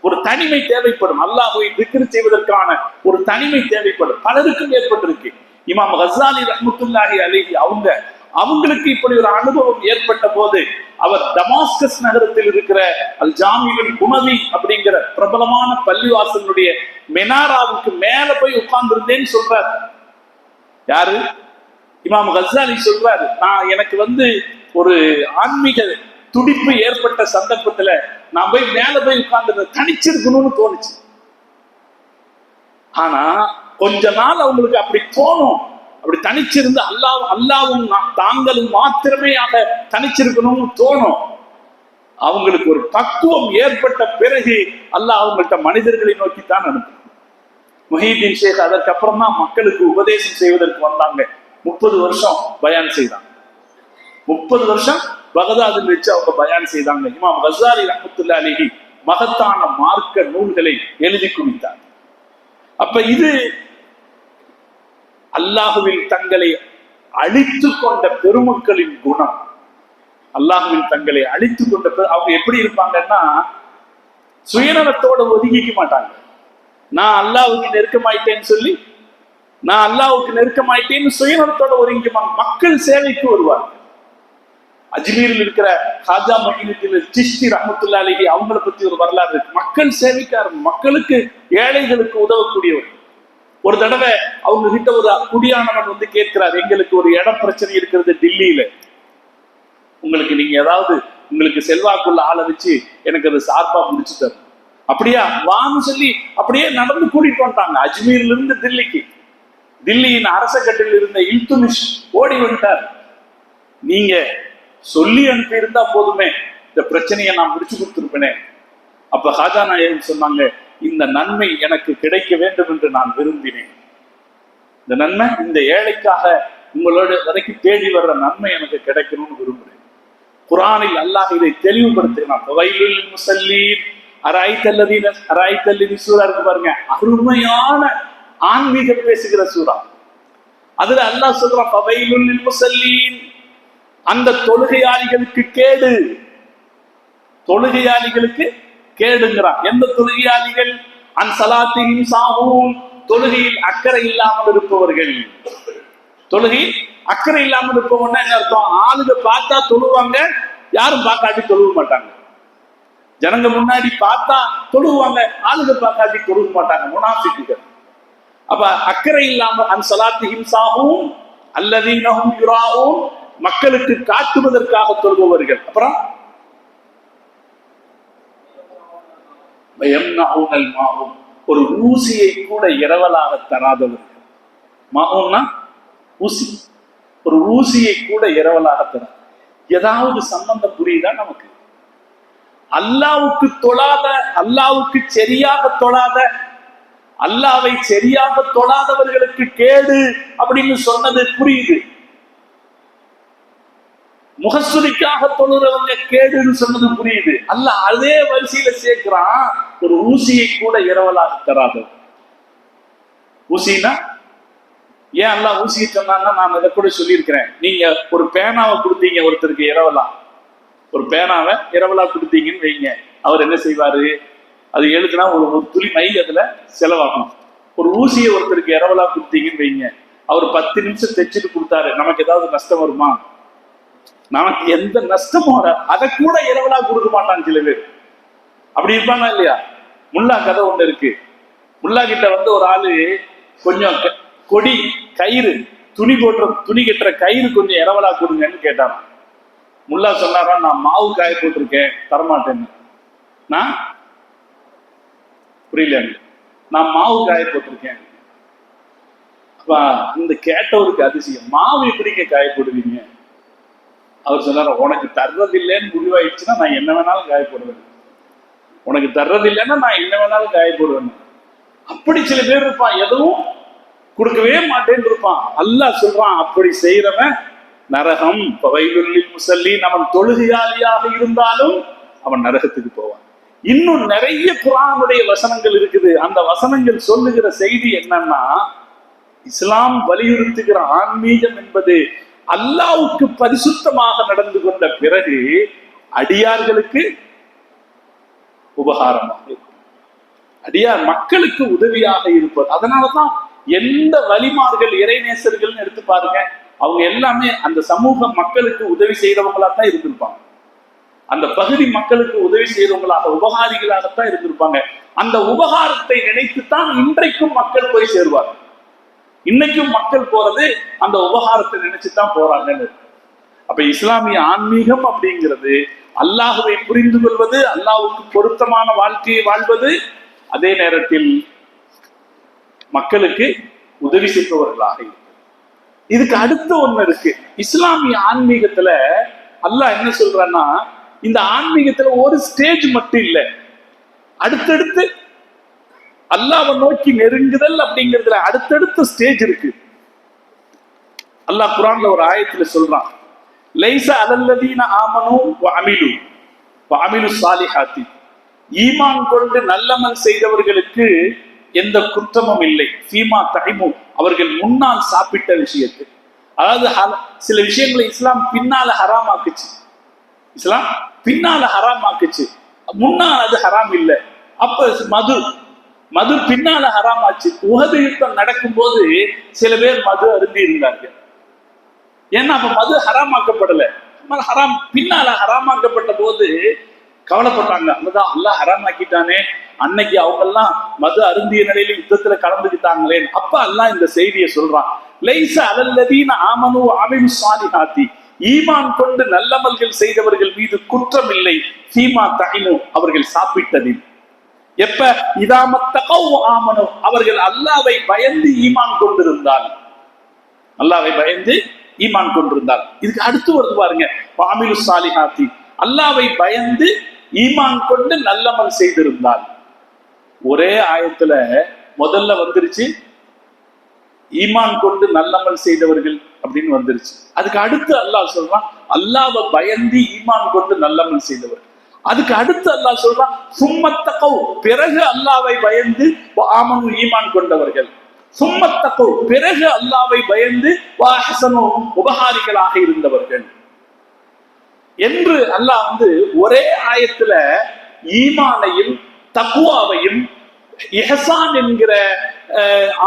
ஒரு தனிமை தேவைப்படும், அல்லாஹ்வை திக்ர் செய்வதற்கான ஒரு தனிமை தேவைப்படும். பலருக்கும் ஏற்பட்டிருக்கு. இமாம் கஸ்ஸாலி ரஹ்மத்துல்லாஹி அலைஹி அவங்களுக்கு இப்படி ஒரு அனுபவம் ஏற்பட்ட போது அவர் டமாஸ்கஸ் நகரத்தில் இருக்கிற அல் ஜாமியுல் உமவி அப்படிங்கிற பிரபலமான பள்ளிவாசலுடைய மெனாராவுக்கு மேல போய் உட்கார்ந்து இருந்தேன்னு சொல்றாரு. யாரு? இமாம் கஸ்ஸாலி சொல்றாரு, எனக்கு ஒரு ஆன்மீக துடிப்பு ஏற்பட்ட சந்தர்ப்பத்துல நான் போய் மேல போய் உட்கார்ந்து தனிச்சிருக்கணும்னு தோணுச்சு. ஆனா கொஞ்ச நாள் அவங்களுக்கு அப்படி தோணும், அப்படி தனிச்சிருந்து அல்லாவும் தாங்களும் மாத்திரமேயாக தனிச்சிருக்கணும்னு தோணும். அவங்களுக்கு ஒரு பக்குவம் ஏற்பட்ட பிறகு அல்லாஹ் அவங்கள்ட்ட மனிதர்களை நோக்கித்தான் அனுப்பும். முஹிதீன் ஷேக் அதற்கப்புறம் தான் மக்களுக்கு உபதேசம் செய்வதற்கு வந்தாங்க. 30 வருஷம் பயான் செய்தாங்க. 30 வருஷம் பகதாதில் வச்சு அவங்க பயான் செய்தாங்க. இமாம் கஸ்ஸாலி ரஹ்மத்துல்லாஹி அலைஹி மகத்தான மார்க்க நூல்களை எழுதி குவித்தார். அப்ப இது அல்லாஹுவில் தங்களை அழித்து கொண்ட பெருமக்களின் குணம். அல்லாஹுவில் தங்களை அழித்து கொண்ட அவங்க எப்படி இருப்பாங்கன்னா, சுயநலத்தோட ஒதுங்கிக்க மாட்டாங்க. நான் அல்லாஹ்வுக்கு நெருக்கமாயிட்டேன்னு சுயநலத்தோட ஒதுங்கிக்குவாங்க. மக்கள் சேவைக்கு வருவாங்க. அஜ்மீரில் இருக்கிற ஹாஜா மஹீனுddin சிஷ்தி ரஹ்மத்துல்லாஹி அலைஹி அவங்கள பத்தி ஒரு வரலாறு இருக்கு. மக்கள் சேவைக்காரர், மக்களுக்கு ஏழைகளுக்கு உதவக்கூடியவர். ஒரு தடவை அவங்க கிட்ட ஒரு குடியானவன் கேட்கிறார், எங்களுக்கு ஒரு இடம் பிரச்சனை இருக்கிறது டில்லியில, நீங்க ஏதாவது உங்களுக்கு செல்வாக்குள்ள ஆளை வச்சு எனக்கு அது சார்பா முடிச்சுட்டாரு. அப்படியா வான்னு சொல்லி அப்படியே நடந்து கூட்டிட்டு வந்துட்டாங்க. அஜ்மீர்ல இருந்து தில்லிக்கு. தில்லியின் அரச கட்டில் இருந்த இல்துமிஷ் ஓடி வந்துட்டார். நீங்க சொல்லி அனுப்பி இருந்தா போதுமே, இந்த பிரச்சனையை நான் முடிச்சு கொடுத்துருப்பேனே. அப்ப ஹாஜா நாயகம் சொன்னாங்க, இந்த நன்மை எனக்கு கிடைக்க வேண்டும் என்று நான் விரும்பினேன். இந்த நன்மை, இந்த ஏழைக்காக உங்களோட வரைக்கும் தேடி வர்ற நன்மை எனக்கு கிடைக்கணும்னு விரும்புறேன். குர்ஆனில் அல்லாஹ் இதை தெளிவுபடுத்துகிறான். ஃபவைலுல் முஸல்லீன் அரைத்தல்லதீன சூரா இருக்கு பாருங்க, அருமையான ஆன்மீகம் பேசுகிற சூரா. அதுல அல்லாஹ் சொல்றான், ஃபவைலுல் முஸல்லீன், அந்த தொழுகையாளிகளுக்கு கேடு, தொழுகையாளிகளுக்கு கேடுங்கிறான். எந்த தொழுகையாளிகள்? அன் ஸலாத்திஹிம் சாஹூன், தொழுகையில் அக்கறை இல்லாமல் இருப்பவர்கள். தொழுகையில் அக்கறை இல்லாமல் இருப்பவன்னா என்ன அர்த்தம்? ஆளுங்க பார்த்தா தொழுவாங்க, யாரும் பார்க்காட்டி தொழுவ மாட்டாங்க. ஜனங்க முன்னாடி பார்த்தா தொழுவாங்க, ஆளுங்க பார்க்காட்டி தொழுவ மாட்டாங்க, முனாஃபிக்குகள். அப்ப அக்கறை இல்லாமல் அன் ஸலாத்திஹிம் சாஹூன் அல்லதீன ஹும் யுராஊன், மக்களுக்கு காட்டுவதற்காக தொழுபவர்கள். அப்புறம் ஒரு ஊசியை கூட இரவலாக தராதவர்கள். மாவுன்னா ஊசி, ஒரு ஊசியை கூட இரவலாக தராது. ஏதாவது சம்பந்தம் புரியுதா நமக்கு? அல்லாவுக்கு தொழாத, அல்லாவுக்கு சரியாக தொழாத, அல்லாவை சரியாக தொழாதவர்களுக்கு கேடு அப்படின்னு சொன்னது புரியுது. முகஸ்துதிக்காக தொழுறவங்க கேடுன்னு சொன்னது புரியுது. அல்லாஹ் அதே வரிசையில சேர்க்கிறான், ஒரு ஊசியை கூட இரவலாக தராது. ஊசினா ஏன் அல்லாஹ் ஊசியை சொன்னான்னா, நான் அதை கூட சொல்லியிருக்கிறேன். நீங்க ஒரு பேனாவை கொடுத்தீங்க ஒருத்தருக்கு இரவலா, ஒரு பேனாவை இரவலா கொடுத்தீங்கன்னு வைங்க, அவர் என்ன செய்வாரு? அது எழுதுனா ஒரு துளி மை அதுல செலவாகும். ஒரு ஊசியை ஒருத்தருக்கு இரவலா கொடுத்தீங்கன்னு வைங்க, அவர் 10 நிமிஷம் தைச்சிட்டு கொடுத்தாரு, நமக்கு ஏதாவது நஷ்டம் வருமா? நமக்கு எந்த நஷ்டமும் வராது. அதை கூட இரவலா கொடுக்க மாட்டான் சில பேர். அப்படி இருப்பானா இல்லையா? முல்லா கதை ஒண்ணு இருக்கு. முல்லா கிட்ட ஒரு ஆளு கொஞ்சம் கொடி கயிறு துணி கட்டுற கயிறு கொஞ்சம் இரவலா கொடுங்கன்னு கேட்டாராம். முல்லா சொன்னாரா, நான் மாவு காய போட்டிருக்கேன் தரமாட்டேன்னு. நான் புரியல, நான் மாவு காய போட்டிருக்கேன். இந்த கேட்டவருக்கு அதிசயம், மாவு எப்படிங்க காய போடுவீங்க? அவர் சொன்னார், உனக்கு தர்றதில்லைன்னு முடிவாயிடுச்சுன்னா நான் என்ன வேணாலும் காய போடுவேன், உனக்கு தர்றதில்லைன்னா நான் என்ன வேணாலும் காய போடுவேன். அப்படி சில பேர் இருப்பான், எதுவும் கொடுக்கவே மாட்டேன்னு இருப்பான். அல்லாஹ் சொல்றான், அப்படி செய்யறவன் நரகம் பவைலுள்ளில் முசல்லீன், அவன் தொழுகையாளியாக இருந்தாலும் அவன் நரகத்துக்கு போவான். இன்னும் நிறைய குர்ஆனுடைய வசனங்கள் இருக்குது. அந்த வசனங்கள் சொல்லுகிற செய்தி என்னன்னா, இஸ்லாம் வலியுறுத்துகிற ஆன்மீகம் என்பது அல்லாஹ்வுக்கு பரிசுத்தமாக நடந்து கொண்ட பிறகு அடியார்களுக்கு உபகாரமாக இருக்கும், அடியார் மக்களுக்கு உதவியாக இருப்பது. அதனாலதான் எந்த வலிமார்கள் இறைநேசர்கள் எடுத்து பாருங்க, அவங்க எல்லாமே அந்த சமூக மக்களுக்கு உதவி செய்யறவங்களா தான் இருந்திருப்பாங்க, அந்த பகுதி மக்களுக்கு உதவி செய்யறவங்களாக, உபகாரிகளாகத்தான் இருந்திருப்பாங்க. அந்த உபகாரத்தை நினைத்துத்தான் இன்றைக்கும் மக்கள் போய் சேருவாங்க. இன்னைக்கும் மக்கள் போறது அந்த உபகாரத்தை நினைச்சுதான் போறாங்கன்னு. அப்ப இஸ்லாமிய ஆன்மீகம் அப்படிங்கிறது அல்லாஹ்வை புரிந்து கொள்வது, அல்லாஹ்வுக்கு பொருத்தமான வாழ்க்கையை வாழ்வது, அதே நேரத்தில் மக்களுக்கு உதவி செய்பவர்களாக இருக்கு. இதுக்கு அடுத்த ஒண்ணு இருக்கு. இஸ்லாமிய ஆன்மீகத்துல அல்லாஹ் என்ன சொல்றான்னா, இந்த ஆன்மீகத்துல ஒரு ஸ்டேஜ் மட்டும் இல்லை, அடுத்தடுத்து அல்லாஹ்வை நோக்கி நெருங்குதல் அப்படிங்கிறதுல அடுத்தடுத்த ஸ்டேஜ் இருக்கு. அல்லாஹ் குர்ஆன்ல ஒரு ஆயத்துல சொல்றான், லைஸ அலல்லதீன ஆமனு வஅமிலு ஸாலிஹாத்தி, ஈமான் கொண்டு நல்லமல் செய்தவர்களுக்கு எந்த குற்றமும் இல்லை, ஃபீமா தஹிமு, அவர்கள் முன்னால் சாப்பிட்ட விஷயத்தை. அதாவது சில விஷயங்களை இஸ்லாம் பின்னால ஹராமாக்குச்சு, இஸ்லாம் பின்னால ஹராமாக்குச்சு, முன்னால் அது ஹராம் இல்லை. அப்ப மது பின்னால ஹராமாச்சு. உஹது யுத்தம் நடக்கும் போது சில பேர் மது அருந்தி இருந்தார்கள். ஏன்னா அப்ப மது ஹராமாக்கப்படல, ஹராம் பின்னால ஹராமாக்கப்பட்ட போது கவலைப்பட்டாங்க. அதுதான் அல்லாஹ் ஹராமாக்கிட்டானே, அன்னைக்கு அவங்க எல்லாம் மது அருந்திய நிலையில யுத்தத்துல கலந்துக்கிட்டாங்களே. அப்ப அல்லாஹ் இந்த செய்தியை சொல்றான், லைஸ அலல்லதீன ஆமனு வஅமிலு ஸாலிஹாத்தி, ஈமான் கொண்டு நல்லமல்கள் செய்தவர்கள் மீது குற்றம் இல்லை, ஃபீமா தஹிமு, அவர்கள் சாப்பிட்டதில். எப்ப இதாமத்தகவ் ஆமனு, அவர்கள் அல்லாஹ்வை பயந்து ஈமான் கொண்டிருந்தால், அல்லாஹ்வை பயந்து ஈமான் கொண்டிருந்தால். இதுக்கு அடுத்து வருது பாருங்க, வஅமிலு ஸாலிஹாத்தி, அல்லாஹ்வை பயந்து ஈமான் கொண்டு நல்லமல் செய்திருந்தால். ஒரே ஆயத்துல முதல்ல வந்துருச்சு ஈமான் கொண்டு நல்லமல் செய்தவர்கள் அப்படின்னு வந்துருச்சு. அதுக்கு அடுத்து அல்லாஹ் சொல்றான், அல்லாஹ்வை பயந்து ஈமான் கொண்டு நல்லமல் செய்தவர்கள். அதுக்கு அடுத்து அல்லாஹ் சொல்றான், சும்மத்தகவ், பிறகு அல்லாஹ்வை பயந்து ஆமனு, ஈமான் கொண்டவர்கள். சும்மத்தகவ், பிறகு அல்லாஹ்வை பயந்து வஅஹ்ஸனு, உபகாரிகளாக இருந்தவர்கள் என்று அல்லாஹ் ஒரே ஆயத்துல ஈமானையும் தக்வாவையும் இஹ்சான் என்கிற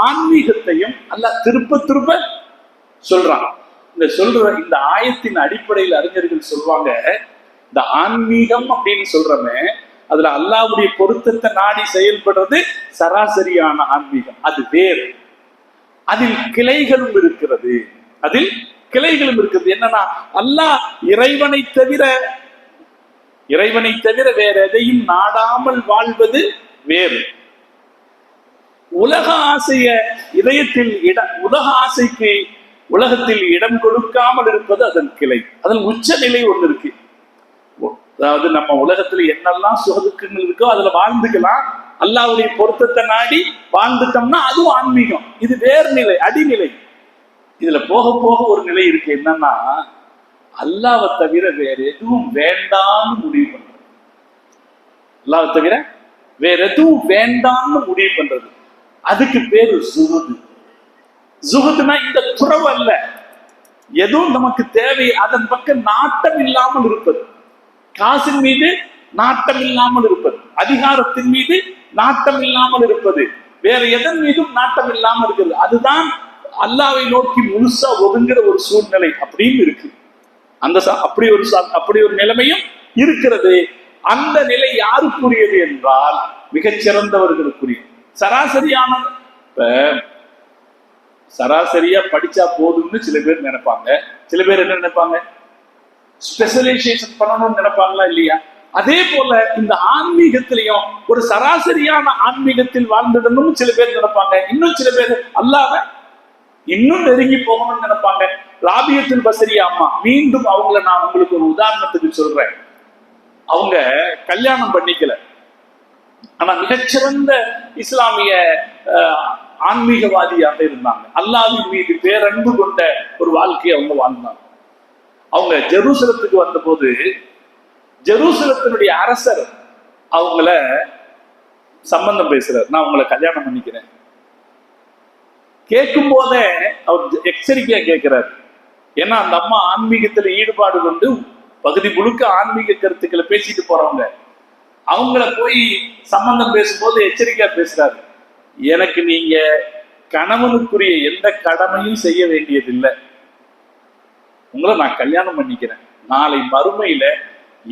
ஆன்மீகத்தையும் அல்லாஹ் திருப்ப திருப்ப சொல்றான். இந்த ஆயத்தின் அடிப்படையில் அறிஞர்கள் சொல்வாங்க, இந்த ஆன்மீகம் அப்படின்னு சொல்றமே, அதுல அல்லாஹ்வுடைய பொருத்தத்தை நாடி செயல்படுறது சராசரியான ஆன்மீகம், அது வேறு. அதில் கிளைகளும் இருக்கிறது, என்னன்னா அல்லாஹ் இறைவனை தவிர வேற எதையும் நாடாமல் வாழ்வது வேறு. உலக ஆசைக்கு உலகத்தில் இடம் கொடுக்காமல் இருப்பது அதன் கிளை, அதன் உச்ச நிலை ஒண்ணு இருக்கு. அதாவது நம்ம உலகத்துல என்னெல்லாம் சுகதுக்கங்கள் இருக்கோ அதுல வாழ்ந்துக்கலாம், அல்லாஹ்வுடைய பொருத்தத்தை நாடி வாழ்ந்துட்டோம்னா அதுவும் ஆன்மீகம். இது வேறு நிலை, அடிநிலை. இதுல போக போக ஒரு நிலை இருக்கு, என்னன்னா அல்லாஹ்வை தவிர வேற எதுவும் வேண்டாம்னு முடிவு பண்றது. அல்லாஹ்வை தவிர வேற எதுவும் வேண்டாம்னு முடிவு பண்றது, அதுக்கு பேரு ஜுஹுது. ஜுஹுதுனா இந்த துறவு அல்ல, எதுவும் நமக்கு தேவை அதன் பக்கம் நாட்டம் இல்லாமல் இருப்பது, காசின் மீது நாட்டம் இல்லாமல் இருப்பது, அதிகாரத்தின் மீது நாட்டம் இல்லாமல் இருப்பது, வேற எதன் மீதும் நாட்டம் இல்லாமல் இருக்கிறது. அதுதான் அல்லாஹ்வை நோக்கி முழுசா ஒதுங்குற ஒரு சூழ்நிலை அப்படின்னு இருக்கு. அப்படி ஒரு நிலைமையும் இருக்கிறது. அந்த நிலை யாருக்குரியது என்றால் மிகச்சிறந்தவர்களுக்குரிய, சராசரியான சராசரியா படிச்சா போதும்னு சில பேர் நினைப்பாங்க. சில பேர் என்ன நினைப்பாங்க, ஸ்பெஷலைசேஷன் பண்ணணும்னு நினைப்பாங்களா இல்லையா? அதே போல இந்த ஆன்மீகத்திலையும் ஒரு சராசரியான ஆன்மீகத்தில் வாழ்ந்துடணும்னு சில பேர் நினைப்பாங்க. இன்னும் சில பேர் அல்லாஹ்வை இன்னும் நெருங்கி போகணும்னு நினைப்பாங்க. ராபியத்துல் பஸ்ரியா அம்மா, மீண்டும் அவங்கள நான் உங்களுக்கு ஒரு உதாரணத்துக்கு சொல்றேன். அவங்க கல்யாணம் பண்ணிக்கல, ஆனா மிகச்சிறந்த இஸ்லாமிய ஆன்மீகவாதியாக இருந்தாங்க. அல்லாஹ்வின் மீது பேரன்பு கொண்ட ஒரு வாழ்க்கையை அவங்க வாழ்ந்தாங்க. அவங்க ஜெருசலத்துக்கு வந்த போது ஜெருசலத்தினுடைய அரசர் அவங்கள சம்பந்தம் பேசுறாரு, நான் உங்களை கல்யாணம் பண்ணிக்கிறேன். கேட்கும் போதே அவர் எச்சரிக்கையா கேட்கிறாரு. ஏன்னா அந்த அம்மா ஆன்மீகத்துல ஈடுபாடு கொண்டு பகுதி முழுக்க ஆன்மீக கருத்துக்களை பேசிட்டு போறவங்க. அவங்கள போய் சம்பந்தம் பேசும்போது எச்சரிக்கையா பேசுறாரு. எனக்கு நீங்க கணவனுக்குரிய எந்த கடமையும் செய்ய வேண்டியதில்லை, உங்களை நான் கல்யாணம் பண்ணிக்கிறேன். நாளை மறுமையில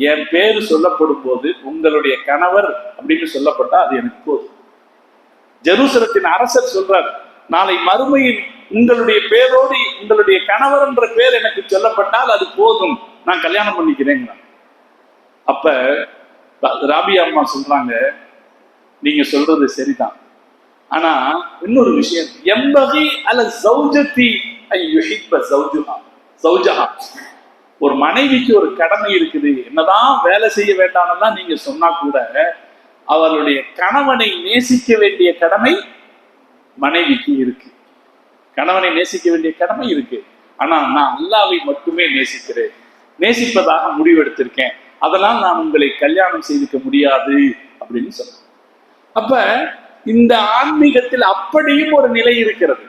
என் பேரு சொல்லப்படும் போது உங்களுடைய கணவர் அப்படின்னு சொல்லப்பட்டா அது எனக்கு போதும். ஜெருசலத்தின் அரசர் சொல்றார், நாளை மறுமையில் உங்களுடைய பேரோடு உங்களுடைய கணவர் என்ற பேர் எனக்கு சொல்லப்பட்டால் அது போதும், நான் கல்யாணம் பண்ணிக்கிறேன். அப்ப ராபியா அம்மா சொல்றாங்க, நீங்க சொல்றது சரிதான், ஆனா இன்னொரு விஷயம், எம்பகி அல ஜௌஜதி யுஹிப்ப ஜௌஜஹா. ஒரு மனைவிக்கு ஒரு கடமை இருக்குது. என்னதான் வேலை செய்ய வேண்டாம்னா நீங்க சொன்னா கூட அவருடைய கணவனை நேசிக்க வேண்டிய கடமை மனைவிக்கு இருக்கு. கணவனை நேசிக்க வேண்டிய கடமை இருக்கு. ஆனா நான் அல்லாஹ்வை மட்டுமே நேசிக்கிறேன், நேசிப்பதாக முடிவெடுத்திருக்கேன், அதெல்லாம் நான் உங்களை கல்யாணம் செய்துக்க முடியாது அப்படின்னு சொன்னேன். அப்ப இந்த ஆன்மீகத்தில் அப்படியும் ஒரு நிலை இருக்கிறது.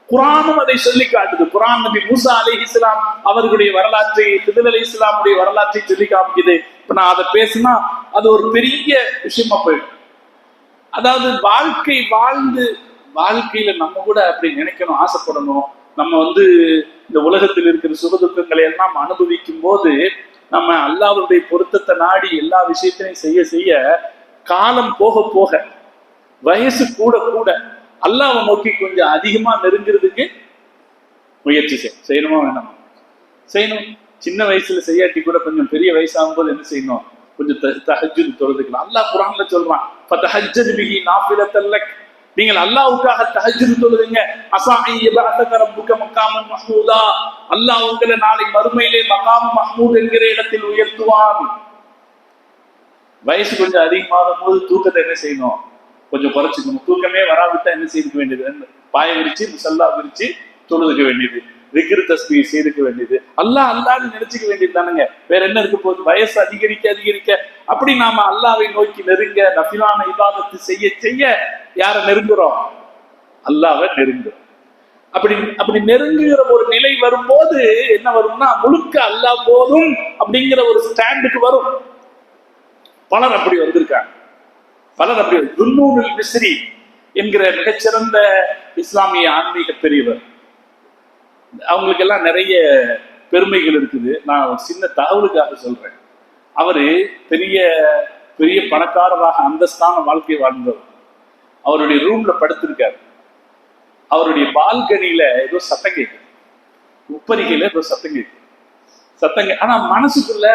குர்ஆனும் அதை சொல்லி காட்டுது. குர்ஆன் நபி மூசா அலைஹிஸ்ஸலாம் அவர்களுடைய வரலாற்றை, ஹிதர் அலைஹிஸ்ஸலாமுடைய வரலாற்றை சொல்லி காமிக்குது. இப்ப நான் அதை பேசினா அது ஒரு பெரிய விஷயமா போயிடும். அதாவது வாழ்க்கை வாழ்ந்து வாழ்க்கையில நம்ம கூட அப்படி நினைக்கணும், ஆசைப்படணும். நம்ம இந்த உலகத்தில் இருக்கிற சுகதுக்கங்களை எல்லாம் அனுபவிக்கும் போது நம்ம அல்லாஹ்வுடைய பொருத்தத்தை நாடி எல்லா விஷயத்திலையும் செய்ய செய்ய காலம் போக போக வயசு கூட கூட அல்லாஹ்வை நோக்கி கொஞ்சம் அதிகமா நெருங்கிறதுக்கு முயற்சி செய்யணுமா வேணாமா? செய்யணும். சின்ன வயசுல செய்யாட்டி கூட கொஞ்சம் பெரிய வயசாகும் போது என்ன செய்யணும், கொஞ்சம் தஹஜ்ஜுத் தொழுதுக்கலாம். அல்லாஹ் குர்ஆன்ல சொல்றான், ஃபதஹஜ்ஜத் பிஹி நாஃபிலத்தல் லக், நீங்கள் அல்லாஹ்வுக்காக தஹஜ்ஜுத் தொழுதுங்க. அஸா அன் யபஅஸக ரப்புக மகாமன் மஹ்மூதா, அல்லாஹ் உங்களை நாளை மறுமையிலே மகாம் மஹ்மூத் என்கிற இடத்தில் உயர்த்துவான். வயசு கொஞ்சம் அதிகமாகும் போது தூக்கத்தை என்ன செய்யணும், கொஞ்சம் குறைச்சிக்கணும். தூக்கமே வராவிட்டா என்ன செய்துக்க வேண்டியது, பாய விரிச்சு முசல்லா விரிச்சு தொழுதுக்க வேண்டியது, திக்ர் தஸ்பீஹ் செய்துக்க வேண்டியது, அல்லாஹ் அல்லாஹ்னு நினைச்சுக்க வேண்டியது தானுங்க. வேற என்ன இருக்க போகுது? வயசு அதிகரிக்க அதிகரிக்க அப்படி நாம அல்லாஹ்வை நோக்கி நெருங்க, நஃபிலான இபாதத்து செய்ய செய்ய யாரை நெருங்குறோம்? அல்லாஹ்வை நெருங்குறோம். அப்படி நெருங்குகிற ஒரு நிலை வரும்போது என்ன வரும்னா, முழுக்க அல்லாஹ் போதும் அப்படிங்கிற ஒரு ஸ்டாண்டுக்கு வரும். பலர் அப்படி வந்திருக்காங்க. பலர் அப்படி. துன்னூனுல் மிஸ்ரி என்கிற மிகச்சிறந்த இஸ்லாமிய ஆன்மீக பெரியவர், அவங்களுக்கு எல்லாம் நிறைய பெருமைகள் இருக்குது. நான் ஒரு சின்ன தகவலுக்காக சொல்றேன். அவரு பெரிய பெரிய பணக்காரராக அந்தஸ்தான வாழ்க்கை வாழ்ந்தவர். அவருடைய ரூம்ல படுத்திருக்காரு. அவருடைய பால்கனியில ஏதோ சத்தம் கேட்குது, உப்பரிகையில ஏதோ சத்தம் கேட்குது. ஆனா மனசுக்குள்ள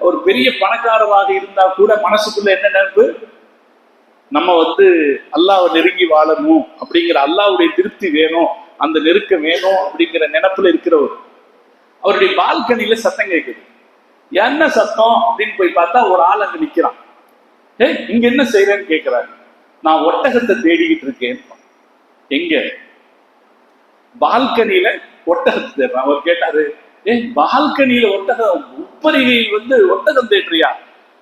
ஒரு பெரிய பணக்காரராக இருந்தா கூட மனசுக்குள்ள என்ன நினைப்பு, நம்ம அல்லாஹ்வை நெருங்கி வாழணும் அப்படிங்கிற, அல்லாஹ்வுடைய திருப்தி வேணும், அந்த நெருக்க வேணும் அப்படிங்கிற நினைப்புல இருக்கிறவர். அவருடைய பால்கனியில சத்தம் கேட்குது. என்ன சத்தம் அப்படின்னு போய் பார்த்தா ஒரு ஆள் அங்க நிக்கிறான். இங்க என்ன செய்யறேன்னு கேட்கிறாரு. நான் ஒட்டகத்தை தேடிக்கிட்டு இருக்கேன். எங்க? பால்கனியில ஒட்டகத்தை தேடுறான். அவர் கேட்டாரு, பால்கனியில ஒட்டகம், உப்பரிகையில் ஒட்டகம் தேடுறியா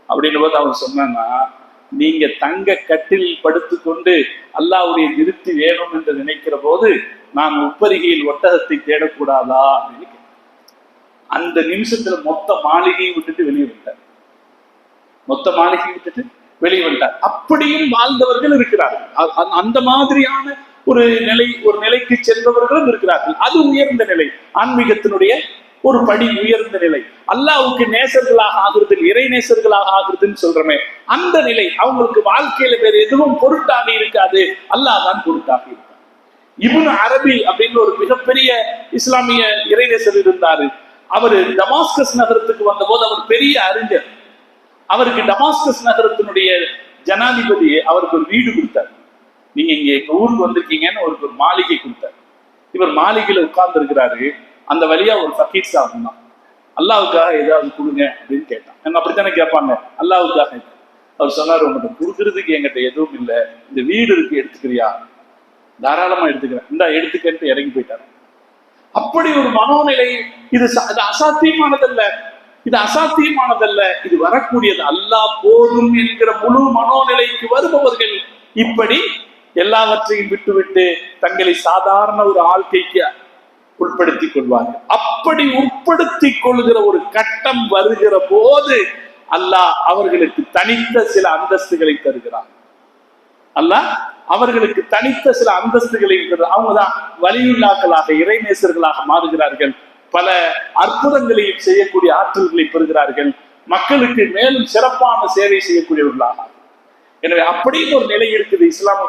அப்படின்னு போது அவர் சொன்னா, நீங்க தங்க கட்டில் படுத்துக்கொண்டு அல்லாஹ்வுடைய திருப்தி வேணும் என்று நினைக்கிற போது நான் உப்பரிகையில் ஒட்டகத்தை தேடக்கூடாதா அப்படின்னு. அந்த நிமிஷத்துல மொத்த மாளிகையை விட்டுட்டு வெளியே விட்டார். மொத்த மாளிகையை விட்டுட்டு வெளியே விட்டார். அப்படியும் வாழ்ந்தவர்கள் இருக்கிறார்கள். அந்த மாதிரியான ஒரு நிலைக்கு சென்றவர்களும் இருக்கிறார்கள். அது உயர்ந்த நிலை, ஆன்மீகத்தினுடைய ஒரு படி உயர்ந்த நிலை. அல்லாஹ்வுக்கு நேசர்களாக ஆகுறது, இறை நேசர்களாக ஆகுறதுன்னு சொல்றமே, அந்த நிலை அவங்களுக்கு வாழ்க்கையில வேற எதுவும் பொருட்டாக இருக்காது, அல்லாஹ் தான் பொருட்டாக இருக்காது. இப்னு அரபி அப்படின்னு ஒரு மிகப்பெரிய இஸ்லாமிய இறைநேசர் இருந்தாரு. அவரு டமாஸ்கஸ் நகரத்துக்கு வந்த போது அவர் பெரிய அறிஞர். அவருக்கு டமாஸ்கஸ் நகரத்தினுடைய ஜனாதிபதி அவருக்கு ஒரு வீடு கொடுத்தார். நீங்க இங்க எங்க ஊருக்கு வந்திருக்கீங்கன்னு அவருக்கு ஒரு மாளிகை கொடுத்தார். இவர் மாளிகையில உட்கார்ந்து இருக்கிறாரு. அந்த வழியா ஒரு ஃபக்கீர் சாப்பிடும் தான், அல்லாவுக்காக ஏதாவது கொடுங்க அப்படின்னு கேட்டான். நாங்க அப்படித்தானே கேட்பாங்க, அல்லாவுக்காக. அவர் சொன்னார், உங்கள்கிட்ட கொடுக்கறதுக்கு என்கிட்ட எதுவும் இல்லை, இந்த வீடு இருக்கு எடுத்துக்கிறியா? தாராளமா எடுத்துக்கிறேன், இந்தா எடுத்துக்கிட்டு இறங்கி போயிட்டாரு. அப்படி ஒரு மனோநிலை. இது அசாத்தியமானதல்ல, இது அசாத்தியமானதல்ல, இது வரக்கூடியது. அல்லாஹ் போதும் என்கிற முழு மனோநிலைக்கு வருபவர்கள் இப்படி எல்லாவற்றையும் விட்டுவிட்டு தங்களை சாதாரண ஒரு வாழ்க்கைக்கு உட்படுத்திக் கொள்வார்கள். அப்படி உட்படுத்திக் கொள்கிற ஒரு கட்டம் வருகிற போது அல்லாஹ் அவர்களுக்கு தனித்த சில அந்தஸ்துகளை தருகிறார். அல்லாஹ் அவர்களுக்கு தனித்த சில அந்தஸ்துகளை அவங்கதான் வலியுள்ளாக்களாக இறைநேசர்களாக மாறுகிறார்கள். பல அற்புதங்களையும் செய்யக்கூடிய ஆற்றல்களை பெறுகிறார்கள். மக்களுக்கு மேலும் சிறப்பான சேவை செய்யக்கூடியவர்களாக. எனவே அப்படியும் ஒரு நிலை இருக்குது. இஸ்லாம்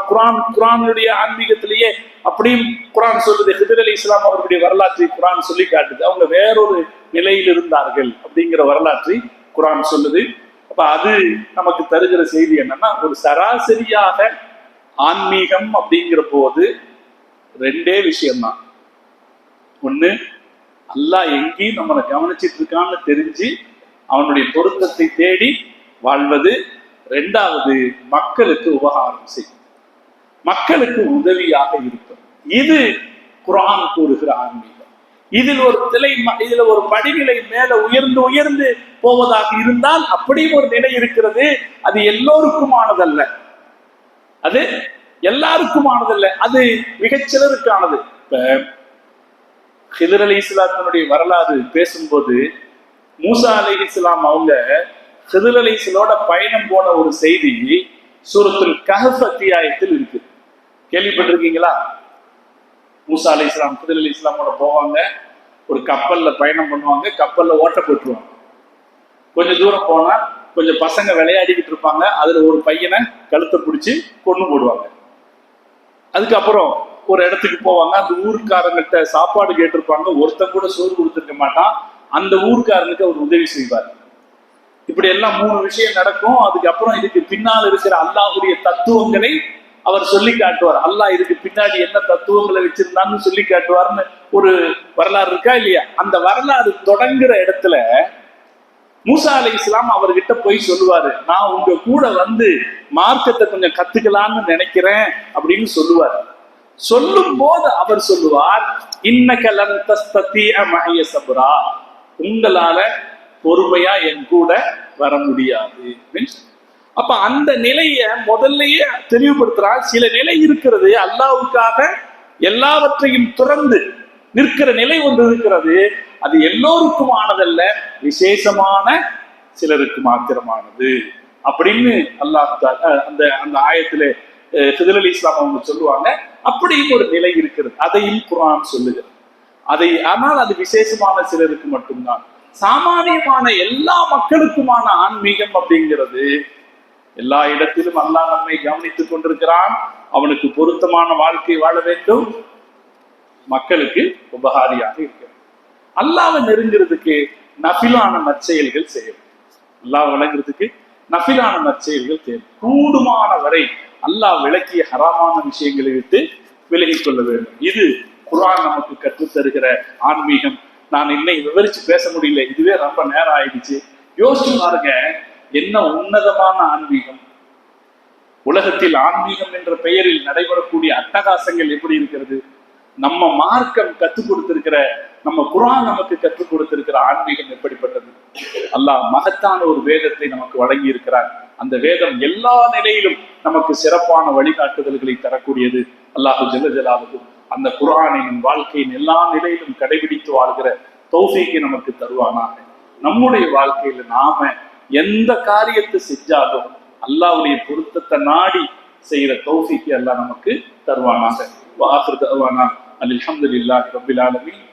குரானுடைய ஆன்மீகத்திலேயே அப்படியும் குரான் சொல்லுது. ஹிதர் அலி இஸ்லாம் அவருடைய வரலாற்றை குரான் சொல்லி காட்டுது. அவங்க வேறொரு நிலையில் இருந்தார்கள் அப்படிங்கிற வரலாற்றை குரான் சொல்லுது. அப்ப அது நமக்கு தருகிற செய்தி என்னன்னா, ஒரு சராசரியாக ஆன்மீகம் அப்படிங்கிற போது ரெண்டே விஷயம்தான். ஒண்ணு, அல்லாஹ் எங்கேயும் நம்மளை கவனிச்சிட்டு இருக்கான்னு தெரிஞ்சு அவனுடைய பொருத்தத்தை தேடி வாழ்வது. ரெண்டாவது, மக்களுக்கு உபகாரம் செய்யும், மக்களுக்கு உதவியாக இருக்கும். இது குர்ஆன் கூறுகிற ஆன்மீகம். இதுல ஒரு படிநிலை மேல உயர்ந்து உயர்ந்து போவதாக இருந்தால் அப்படியும் ஒரு நிலை இருக்கிறது. அது எல்லோருக்குமானதல்ல, அது எல்லாருக்குமானதல்ல, அது மிகச்சிலருக்கானது. இப்ப ஹிதர் அலி இஸ்லாத்தினுடைய வரலாறு பேசும்போது மூசா அலைஹிஸ்ஸலாம் அவங்க ஹிதர் அலி இஸ்லாமோட பயணம் போன ஒரு செய்தி சூரத்துல் கஹஃப் அத்தியாயத்தில் இருக்கு. கேள்விப்பட்டிருக்கீங்களா? மூசா அலைஹிஸ்ஸலாம் ஹிதர் அலி இஸ்லாமோட போவாங்க, ஒரு கப்பல்ல பயணம் பண்ணுவாங்க, கப்பல்ல ஓட்ட போட்டுருவாங்க. கொஞ்சம் தூரம் போனா கொஞ்சம் பசங்க விளையாடிக்கிட்டு இருப்பாங்க, அதுல ஒரு பையனை கழுத்தை பிடிச்சி கொண்டு போடுவாங்க. அதுக்கப்புறம் ஒரு இடத்துக்கு போவாங்க, அந்த ஊருக்காரங்கிட்ட சாப்பாடு கேட்டிருப்பாங்க, ஒருத்தன் கூட சோறு கொடுத்துருக்க மாட்டான், அந்த ஊருக்காரனுக்கு அவர் உதவி செய்வார். இப்படி எல்லாம் 3 விஷயம் நடக்கும். அதுக்கப்புறம் இதுக்கு பின்னால் இருக்கிற அல்லாஹ்வுடைய தத்துவங்களை அவர் சொல்லி காட்டுவார். அல்லாஹ் இதுக்கு பின்னாடி என்ன தத்துவங்களை வச்சிருந்தான்னு சொல்லி காட்டுவார்னு ஒரு வரலாறு இருக்கா இல்லையா? அந்த வரலாறு தொடங்குற இடத்துல மூசா அலைஹிஸ்ஸலாம் அவர்கிட்ட போய் சொல்லுவாரு, நான் உங்க கூட வந்து மார்க்கத்தை கொஞ்சம் கத்துக்கலாம்னு நினைக்கிறேன் அப்படின்னு சொல்லுவார். சொல்லும் போது அவர் சொல்லுவார், இன்னக லன் தஸ்ததிஅ மஅய ஸப்ரா, உங்களால பொறுமையா என் கூட வர முடியாது. அப்ப அந்த நிலைய முதல்லயே தெளிவுபடுத்துறார். சில நிலை இருக்கிறது, அல்லாஹ்வுக்காக எல்லாவற்றையும் துறந்து நிற்கிற நிலை ஒன்று இருக்கிறது. அது எல்லோருக்குமானதல்ல, விசேஷமான சிலருக்கு மாத்திரமானது அப்படின்னு அல்லாஹ் அந்த அந்த ஆயத்திலே ஹிதர் அலி இஸ்லாம் அவங்க சொல்லுவாங்க. அப்படியும் ஒரு நிலை இருக்கிறது, அதையும் குர்ஆன் சொல்லுகிறது. ஆனால் அது விசேஷமான சிலருக்கு மட்டும்தான். சாமானியமான எல்லா மக்களுக்குமான ஆன்மீகம் அப்படிங்கிறது எல்லா இடத்திலும் அல்லாஹ் நம்மை கவனித்துக் கொண்டிருக்கிறான். அவனுக்கு பொருத்தமான வாழ்க்கை வாழ வேண்டும், மக்களுக்கு உபகாரியாக இருக்கிறது. அல்லாஹ்வை நெருங்கிறதுக்கு நஃபிலான நற்செயல்கள் செய்யும். அல்லாஹ் விளங்குறதுக்கு நஃபிலான நற்செயல்கள் தேவை. கூடுமான வரை அல்லாஹ் விளக்கிய ஹராமான விஷயங்களை விட்டு விலகிக் கொள்ள வேண்டும். இது குர்ஆன் நமக்கு கற்றுத்தருகிற ஆன்மீகம். நான் இன்னை விவரிச்சு பேச முடியல, இதுவே ரொம்ப நேரம் ஆயிடுச்சு. யோசிச்சு பாருங்க, என்ன உன்னதமான ஆன்மீகம். உலகத்தில் ஆன்மீகம் என்ற பெயரில் நடைபெறக்கூடிய அட்டகாசங்கள் எப்படி இருக்கிறது. நம்ம மார்க்கம் கற்றுக் கொடுத்திருக்கிற, நம்ம குர்ஆன் நமக்கு கற்றுக் கொடுத்திருக்கிற ஆன்மீகம் எப்படிப்பட்டது. அல்லாஹ் மகத்தான ஒரு வேதத்தை நமக்கு வழங்கி இருக்கிறார். அந்த வேதம் எல்லா நிலையிலும் நமக்கு சிறப்பான வழிகாட்டுதல்களை தரக்கூடியது. அல்லாஹு ஜல்ல ஜலாலுஹு அந்த குர்ஆனை நம் வாழ்க்கையின் எல்லா நிலையிலும் கடைபிடித்து வாழ்கிற தௌஃபீக்கை நமக்கு தருவானாக. நம்முடைய வாழ்க்கையில நாம எந்த காரியத்தை செஞ்சாலும் அல்லாஹ்வுடைய பொருத்தத்தை நாடி செய்கிற தௌஃபீக்கை அல்லாஹ் நமக்கு தருவானாக. வஆகிரு தஅவானா அல்ஹம்துலில்லாஹி ரப்பில் ஆலமீன்.